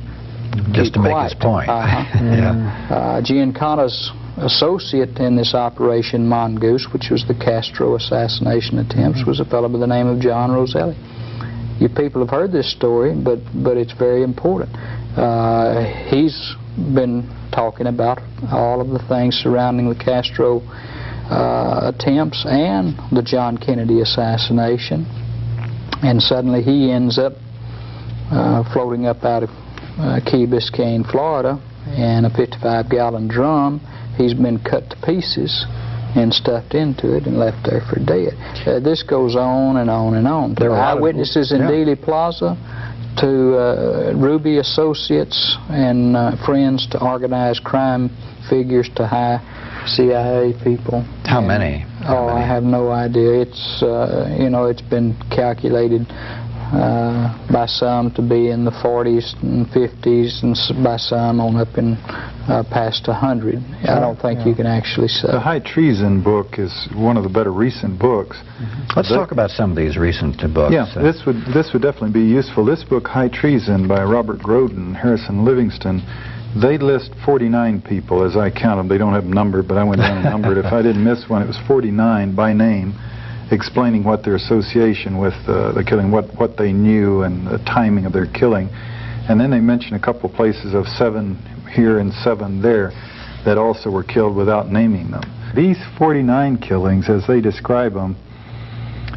just to make his point. Giancana's associate in this Operation Mongoose, which was the Castro assassination attempts, was a fellow by the name of John Roselli. You people have heard this story, but it's very important. He's been talking about all of the things surrounding the Castro attempts and the John Kennedy assassination, and suddenly he ends up floating up out of Key Biscayne, Florida, in a 55-gallon drum. He's been cut to pieces and stuffed into it and left there for dead. This goes on and on and on. There are eyewitnesses in Dealey Plaza, to Ruby associates and friends, to organized crime figures, to high CIA people. How many? I have no idea. It's it's been calculated by some to be in the 40s and 50s, and by some on up in past 100. I don't think you can actually say. The High Treason book is one of the better recent books. Let's talk about some of these recent books. Yeah, this would definitely be useful. This book, High Treason, by Robert Groden and Harrison Livingston, they list 49 people as I count them. They don't have them numbered, but I went down and numbered. If I didn't miss one, it was 49 by name, explaining what their association with the killing, what they knew and the timing of their killing. And then they mention a couple places of 7 here and 7 there that also were killed without naming them. These 49 killings, as they describe them,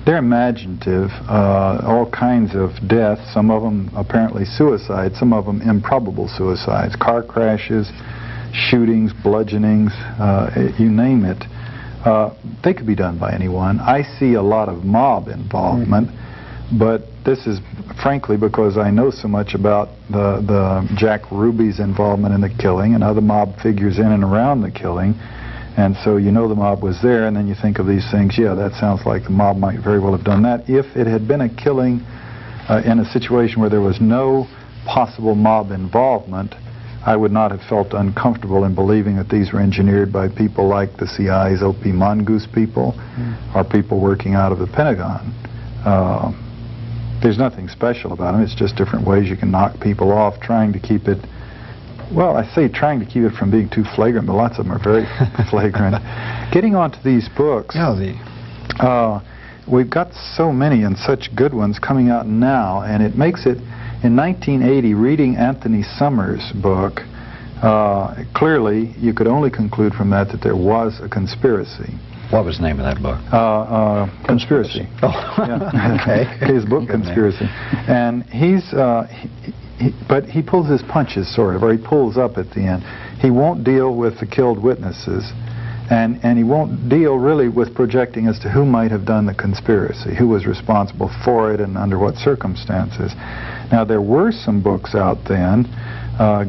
they're imaginative, all kinds of deaths, some of them apparently suicides, some of them improbable suicides, car crashes, shootings, bludgeonings, you name it. They could be done by anyone. I see a lot of mob involvement, but this is frankly because I know so much about the Jack Ruby's involvement in the killing and other mob figures in and around the killing. And so you know the mob was there, and then you think of these things, yeah, that sounds like the mob might very well have done that. If it had been a killing in a situation where there was no possible mob involvement, I would not have felt uncomfortable in believing that these were engineered by people like the CIA's O.P. Mongoose people or people working out of the Pentagon. There's nothing special about them. It's just different ways you can knock people off, trying to keep it, well, I say trying to keep it from being too flagrant, but lots of them are very flagrant. Getting onto these books, we've got so many and such good ones coming out now, and it makes it, in 1980, reading Anthony Summers' book, clearly you could only conclude from that that there was a conspiracy. What was the name of that book? Conspiracy. Oh, yeah. okay. His book, Conspiracy. And but he pulls his punches, sort of, or he pulls up at the end. He won't deal with the killed witnesses, and he won't deal really with projecting as to who might have done the conspiracy, who was responsible for it, and under what circumstances. Now, there were some books out then.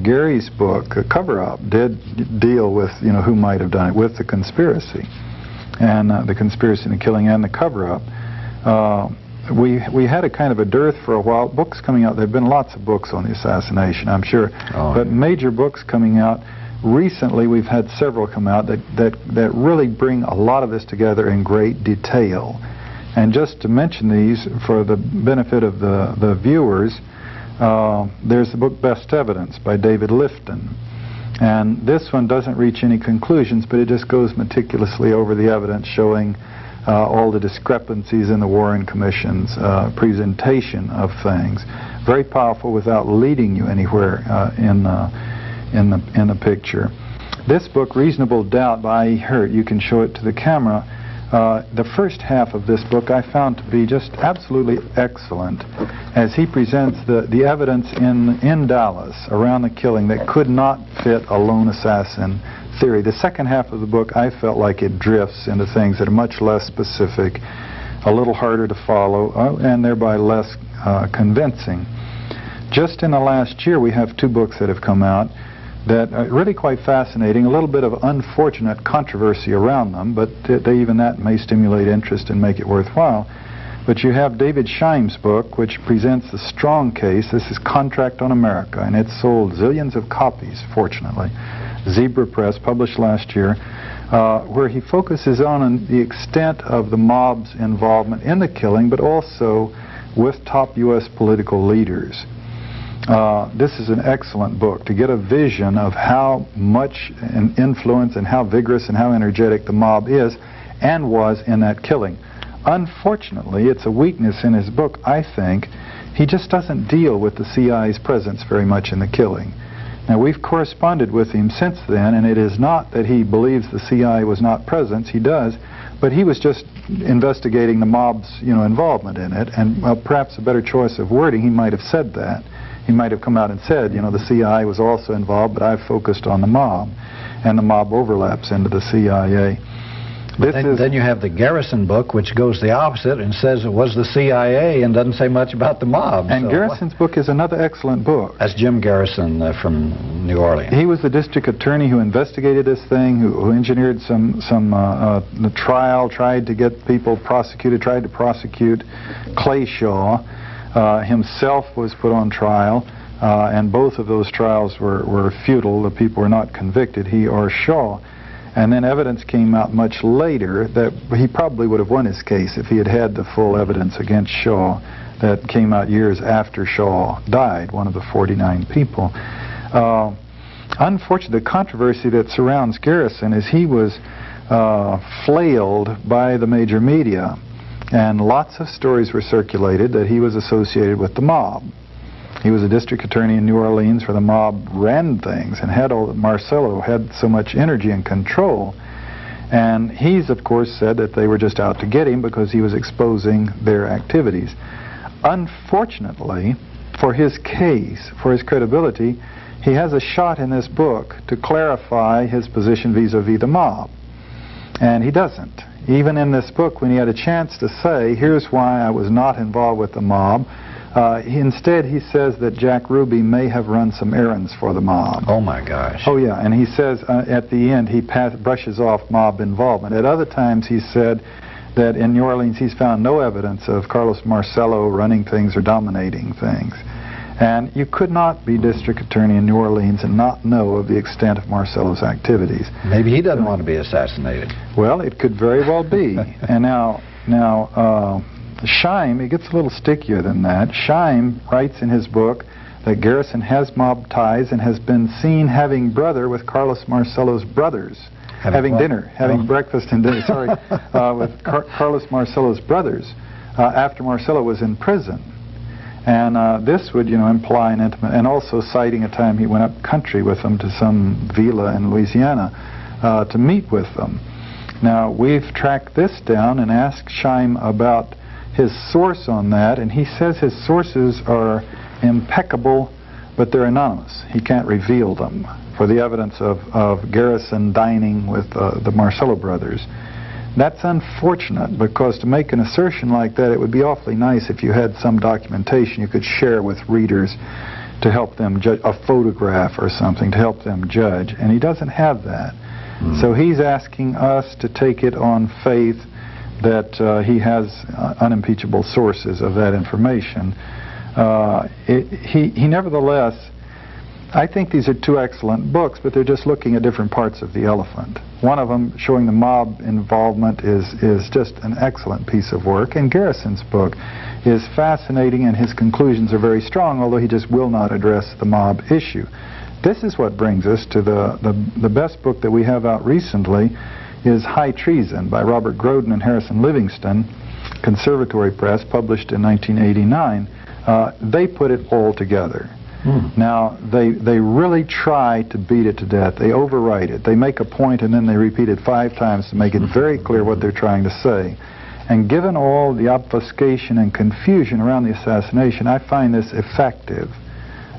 Gary's book, Cover Up, did deal with, who might have done it, with the conspiracy, and the conspiracy and the killing and the cover-up. We had a kind of a dearth for a while. Books coming out, there have been lots of books on the assassination, I'm sure, but major books coming out. Recently, we've had several come out that really bring a lot of this together in great detail. And just to mention these for the benefit of the viewers, there's the book Best Evidence by David Lifton. And this one doesn't reach any conclusions, but it just goes meticulously over the evidence, showing all the discrepancies in the Warren Commission's presentation of things. Very powerful without leading you anywhere in the picture. This book, Reasonable Doubt by E. Hurt, you can show it to the camera. The first half of this book I found to be just absolutely excellent, as he presents the evidence in Dallas around the killing that could not fit a lone assassin theory. The second half of the book, I felt like it drifts into things that are much less specific, a little harder to follow, and thereby less convincing. Just in the last year, we have two books that have come out that are really quite fascinating, a little bit of unfortunate controversy around them, but even that may stimulate interest and make it worthwhile. But you have David Scheim's book, which presents a strong case. This is Contract on America, and it sold zillions of copies, fortunately. Zebra Press, published last year, where he focuses on the extent of the mob's involvement in the killing, but also with top U.S. political leaders. This is an excellent book to get a vision of how much an influence and how vigorous and how energetic the mob is and was in that killing. Unfortunately, it's a weakness in his book, I think. He just doesn't deal with the CIA's presence very much in the killing. Now, we've corresponded with him since then, and it is not that he believes the CIA was not present. He does, but he was just investigating the mob's involvement in it, and perhaps a better choice of wording, he might have said that. He might have come out and said, the CIA was also involved, but I've focused on the mob, and the mob overlaps into the CIA. Then you have the Garrison book, which goes the opposite and says it was the CIA and doesn't say much about the mob. And Garrison's book is another excellent book. That's Jim Garrison from New Orleans. He was the district attorney who investigated this thing, who engineered the trial, tried to get people prosecuted, tried to prosecute Clay Shaw. Himself was put on trial, and both of those trials were futile. The people were not convicted, he or Shaw. And then evidence came out much later that he probably would have won his case if he had had the full evidence against Shaw that came out years after Shaw died, one of the 49 people. Unfortunately, the controversy that surrounds Garrison is he was flailed by the major media, and lots of stories were circulated that he was associated with the mob. He was a district attorney in New Orleans where the mob ran things and Marcello had so much energy and control. And he's, of course, said that they were just out to get him because he was exposing their activities. Unfortunately, for his case, for his credibility, he has a shot in this book to clarify his position vis-a-vis the mob. And he doesn't. Even in this book, when he had a chance to say, here's why I was not involved with the mob, instead he says that Jack Ruby may have run some errands for the mob. Oh my gosh. Oh yeah, and he says at the end he brushes off mob involvement. At other times he said that in New Orleans he's found no evidence of Carlos Marcello running things or dominating things. And you could not be district attorney in New Orleans and not know of the extent of Marcello's activities. Maybe he doesn't want to be assassinated. Well, it could very well be. And now Scheim, it gets a little stickier than that. Scheim writes in his book that Garrison has mob ties and has been seen having brother with Carlos Marcello's brothers. Having dinner, having breakfast and dinner, sorry, with Carlos Marcello's brothers after Marcello was in prison. And this would, imply an intimate, and also citing a time he went up country with them to some villa in Louisiana to meet with them. Now, we've tracked this down and asked Scheim about his source on that, and he says his sources are impeccable, but they're anonymous. He can't reveal them for the evidence of Garrison dining with the Marcello brothers. That's unfortunate, because to make an assertion like that, it would be awfully nice if you had some documentation you could share with readers to help them judge, a photograph or something to help them judge, and he doesn't have that. So he's asking us to take it on faith that he has unimpeachable sources of that information. He nevertheless, I think these are two excellent books, but they're just looking at different parts of the elephant. One of them, showing the mob involvement, is just an excellent piece of work, and Garrison's book is fascinating, and his conclusions are very strong, although he just will not address the mob issue. This is what brings us to the best book that we have out recently, is High Treason by Robert Groden and Harrison Livingston, Conservatory Press, published in 1989. They put it all together. Now, they really try to beat it to death. They overwrite it. They make a point and then they repeat it 5 times to make it very clear what they're trying to say. And given all the obfuscation and confusion around the assassination, I find this effective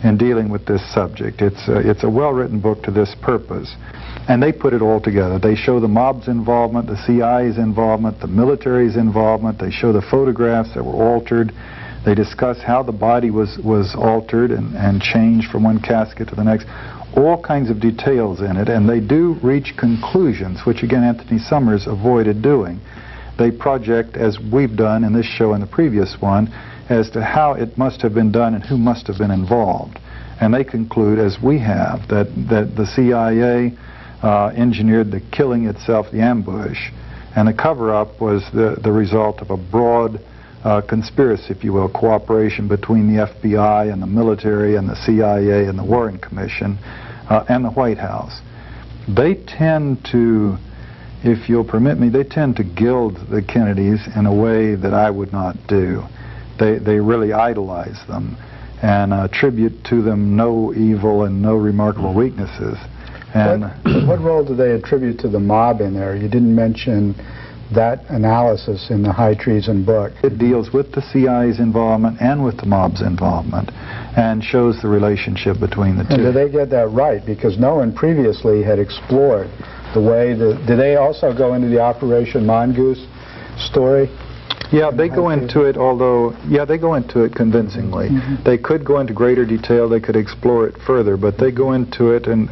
in dealing with this subject. It's a well-written book to this purpose. And they put it all together. They show the mob's involvement, the CIA's involvement, the military's involvement. They show the photographs that were altered. They discuss how the body was altered and changed from one casket to the next. All kinds of details in it, and they do reach conclusions, which again Anthony Summers avoided doing. They project, as we've done in this show and the previous one, as to how it must have been done and who must have been involved. And they conclude, as we have, that the CIA engineered the killing itself, the ambush, and the cover-up was the result of a broad conspiracy, if you will, cooperation between the FBI and the military and the CIA and the Warren Commission and the White House. They tend to, if you'll permit me, they tend to gild the Kennedys in a way that I would not do. They really idolize them and attribute to them no evil and no remarkable weaknesses. And what role do they attribute to the mob in there? You didn't mention that analysis in the High Treason book. It deals with the CIA's involvement and with the mob's involvement and shows the relationship between the two. And did they get that right? Because no one previously had explored the way did they also go into the Operation Mongoose story? Yeah, they go into it, they go into it convincingly. They could go into greater detail, they could explore it further, but they go into it, and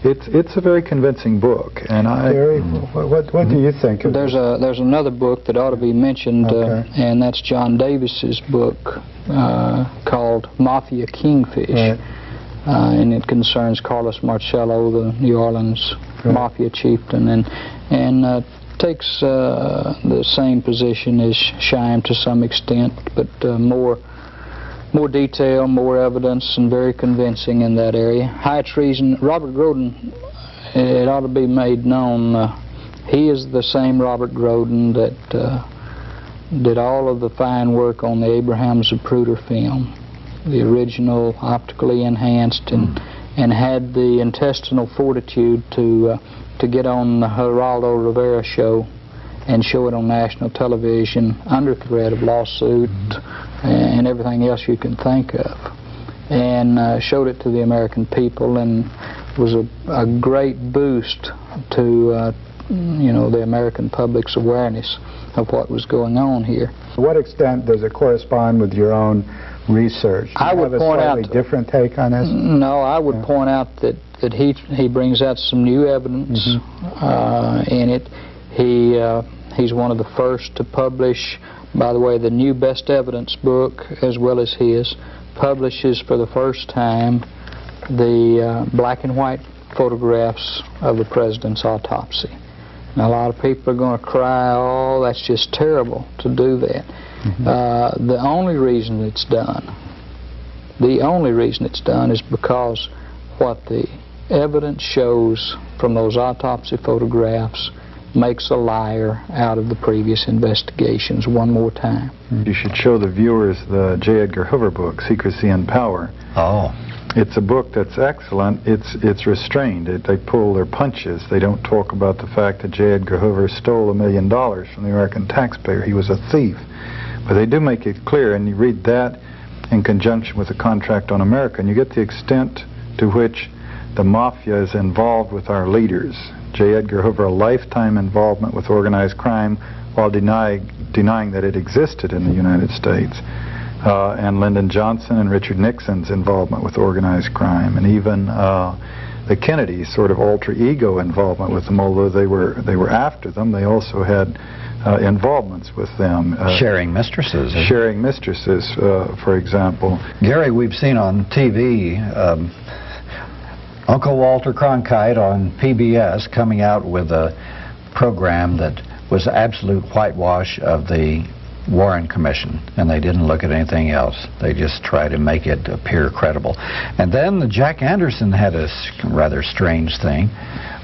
it's a very convincing book. And Gary, what do you think of There's another book that ought to be mentioned, and that's John Davis's book called Mafia Kingfish. Right. And it concerns Carlos Marcello, the New Orleans mafia chieftain, and takes the same position as Scheim to some extent, but more detail, more evidence, and very convincing in that area. High Treason, Robert Groden, it ought to be made known, he is the same Robert Groden that did all of the fine work on the Abraham Zapruder film, the original optically enhanced, and had the intestinal fortitude to get on the Geraldo Rivera show and show it on national television under threat of lawsuit and everything else you can think of, and showed it to the American people, and was a great boost to the American public's awareness of what was going on here. To what extent does it correspond with your own research? Do you have a slightly different take on this? No, I would point out that he brings out some new evidence in it. He's one of the first to publish, by the way, the new best evidence book, as well as his, publishes for the first time the black and white photographs of the president's autopsy. Now, a lot of people are going to cry, oh, that's just terrible to do that. The only reason it's done is because what the evidence shows from those autopsy photographs makes a liar out of the previous investigations one more time. You should show the viewers the J. Edgar Hoover book, Secrecy and Power. Oh. It's a book that's excellent. It's restrained. They pull their punches. They don't talk about the fact that J. Edgar Hoover stole $1 million from the American taxpayer. He was a thief. But they do make it clear, and you read that in conjunction with the Contract on America, and you get the extent to which the mafia is involved with our leaders. J. Edgar Hoover, a lifetime involvement with organized crime while denying that it existed in the United States. And Lyndon Johnson and Richard Nixon's involvement with organized crime, and even the Kennedys' sort of alter ego involvement with them. Although they were after them, they also had involvements with them. Sharing mistresses. Sharing mistresses, for example. Gary, we've seen on TV Uncle Walter Cronkite on PBS coming out with a program that was absolute whitewash of the Warren Commission, and they didn't look at anything else. They just tried to make it appear credible. And then Jack Anderson had a rather strange thing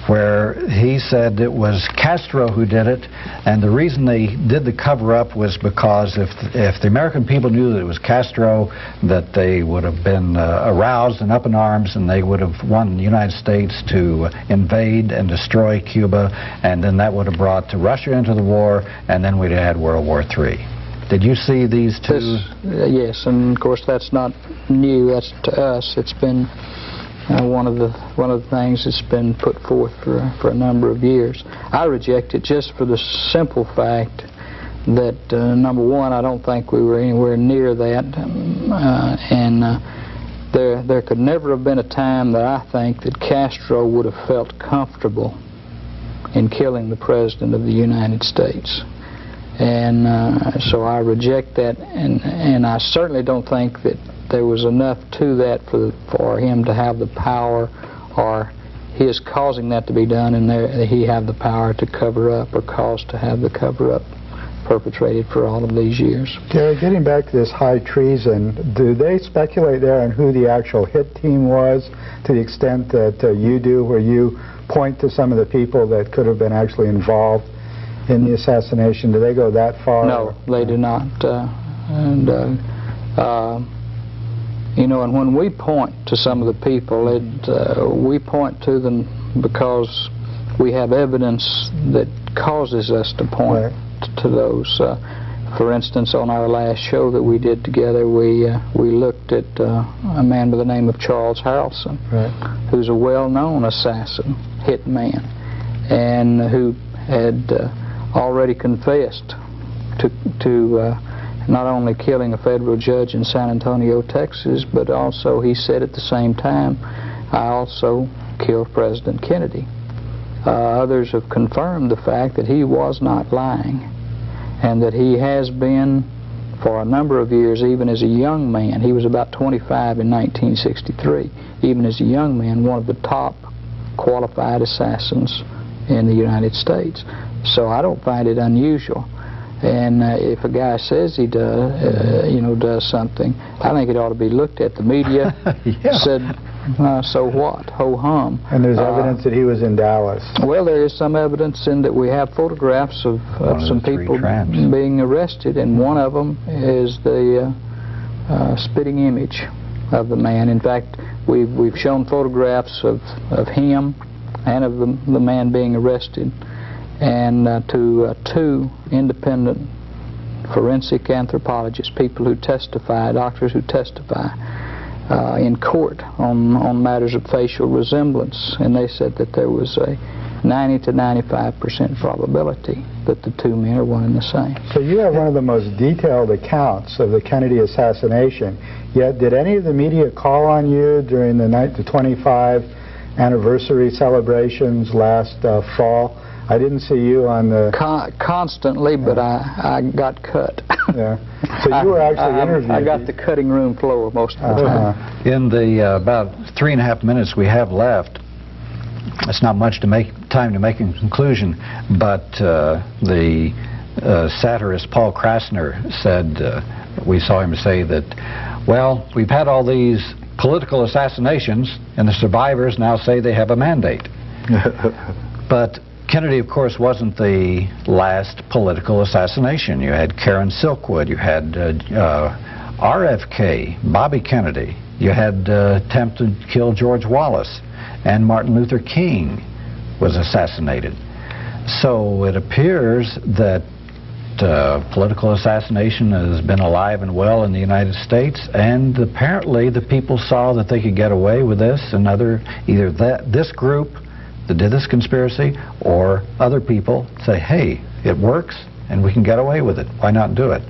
where he said it was Castro who did it, and the reason they did the cover-up was because if the American people knew that it was Castro, that they would have been aroused and up in arms, and they would have wanted the United States to invade and destroy Cuba, and then that would have brought Russia into the war, and then we'd have had World War III. Did you see these two? Yes, and of course that's not new. That's to us. It's been one of the things that's been put forth for a number of years. I reject it just for the simple fact that number one, I don't think we were anywhere near that, and there could never have been a time that I think that Castro would have felt comfortable in killing the President of the United States. And so I reject that, and I certainly don't think that there was enough to that for him to have the power, or his causing that to be done, and he have the power to cover up, or cause to have the cover-up perpetrated for all of these years. Gary, getting back to this high treason, do they speculate there on who the actual hit team was, to the extent that you do, where you point to some of the people that could have been actually involved in the assassination? Do they go that far? No, they do not. You know, and when we point to some of the people, we point to them because we have evidence that causes us to point to those. For instance, on our last show that we did together, we looked at a man by the name of Charles Harrelson, who's a well-known assassin, hit man, and who had already confessed to not only killing a federal judge in San Antonio, Texas, but also he said at the same time, I also killed President Kennedy. Others have confirmed the fact that he was not lying, and that he has been for a number of years, even as a young man. He was about 25 in 1963. Even as a young man, one of the top qualified assassins in the United States. So I don't find it unusual. And if a guy says he does something, I think it ought to be looked at. The media said, so what? Ho hum. And there's evidence that he was in Dallas. Well, there is some evidence in that we have photographs of some people being arrested, and one of them is the spitting image of the man. In fact, we've shown photographs of him and of the man being arrested, and to two independent forensic anthropologists, people who testify, doctors who testify in court on matters of facial resemblance, and they said that there was a 90 to 95% probability that the two men are one and the same. So you have one of the most detailed accounts of the Kennedy assassination, yet did any of the media call on you during the 25 anniversary celebrations last fall I didn't see you on the... Constantly, but I got cut. Yeah. So you were actually interviewed. I got the cutting room floor most of the time. In the about 3.5 minutes we have left, it's not much time to make a conclusion, but the satirist Paul Krasner said, we saw him say that, well, we've had all these political assassinations, and the survivors now say they have a mandate. But Kennedy, of course, wasn't the last political assassination. You had Karen Silkwood, you had RFK, Bobby Kennedy, you had attempt to kill George Wallace, and Martin Luther King was assassinated. So it appears that political assassination has been alive and well in the United States, and apparently the people saw that they could get away with this, and either this group that did this conspiracy or other people say, hey, it works and we can get away with it. Why not do it?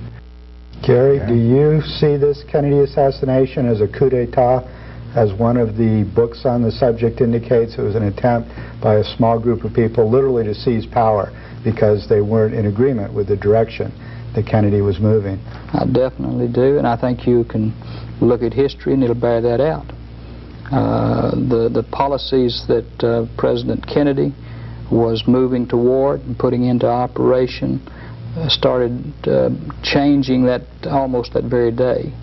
Gary, do you see this Kennedy assassination as a coup d'etat? As one of the books on the subject indicates, it was an attempt by a small group of people literally to seize power because they weren't in agreement with the direction that Kennedy was moving. I definitely do, and I think you can look at history and it'll bear that out. The policies that President Kennedy was moving toward and putting into operation started changing that almost that very day,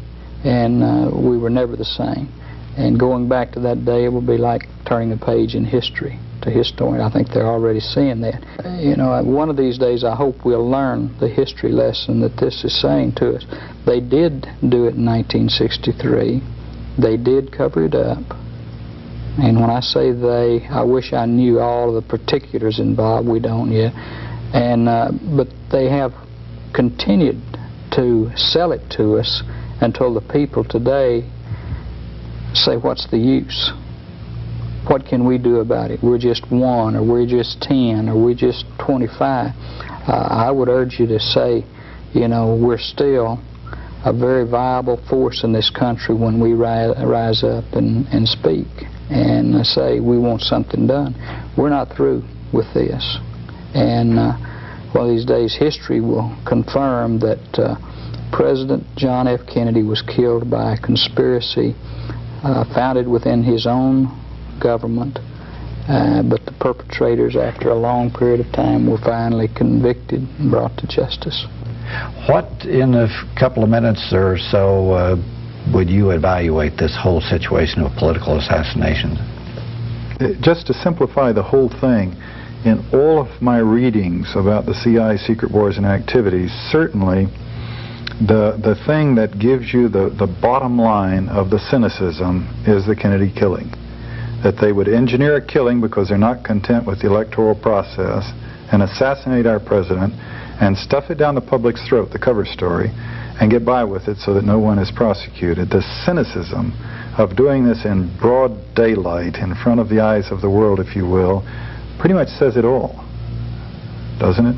and we were never the same. And going back to that day, it will be like turning a page in history to historian. I think they're already seeing that. You know, one of these days I hope we'll learn the history lesson that this is saying to us. They did do it in 1963. They did cover it up. And when I say they, I wish I knew all of the particulars involved. We don't yet. And but they have continued to sell it to us until the people today say, what's the use? What can we do about it? We're just 1, or we're just 10, or we're just 25. I would urge you to say, you know, we're still a very viable force in this country when we rise up and speak and say we want something done. We're not through with this. And one of these days history will confirm that President John F. Kennedy was killed by a conspiracy founded within his own government, but the perpetrators, after a long period of time, were finally convicted and brought to justice. What, in a couple of minutes or so, would you evaluate this whole situation of political assassinations? Just to simplify the whole thing, in all of my readings about the CIA secret wars and activities, certainly the thing that gives you the bottom line of the cynicism is the Kennedy killing. That they would engineer a killing because they're not content with the electoral process and assassinate our president and stuff it down the public's throat, the cover story, and get by with it so that no one is prosecuted. The cynicism of doing this in broad daylight in front of the eyes of the world, if you will, pretty much says it all, doesn't it?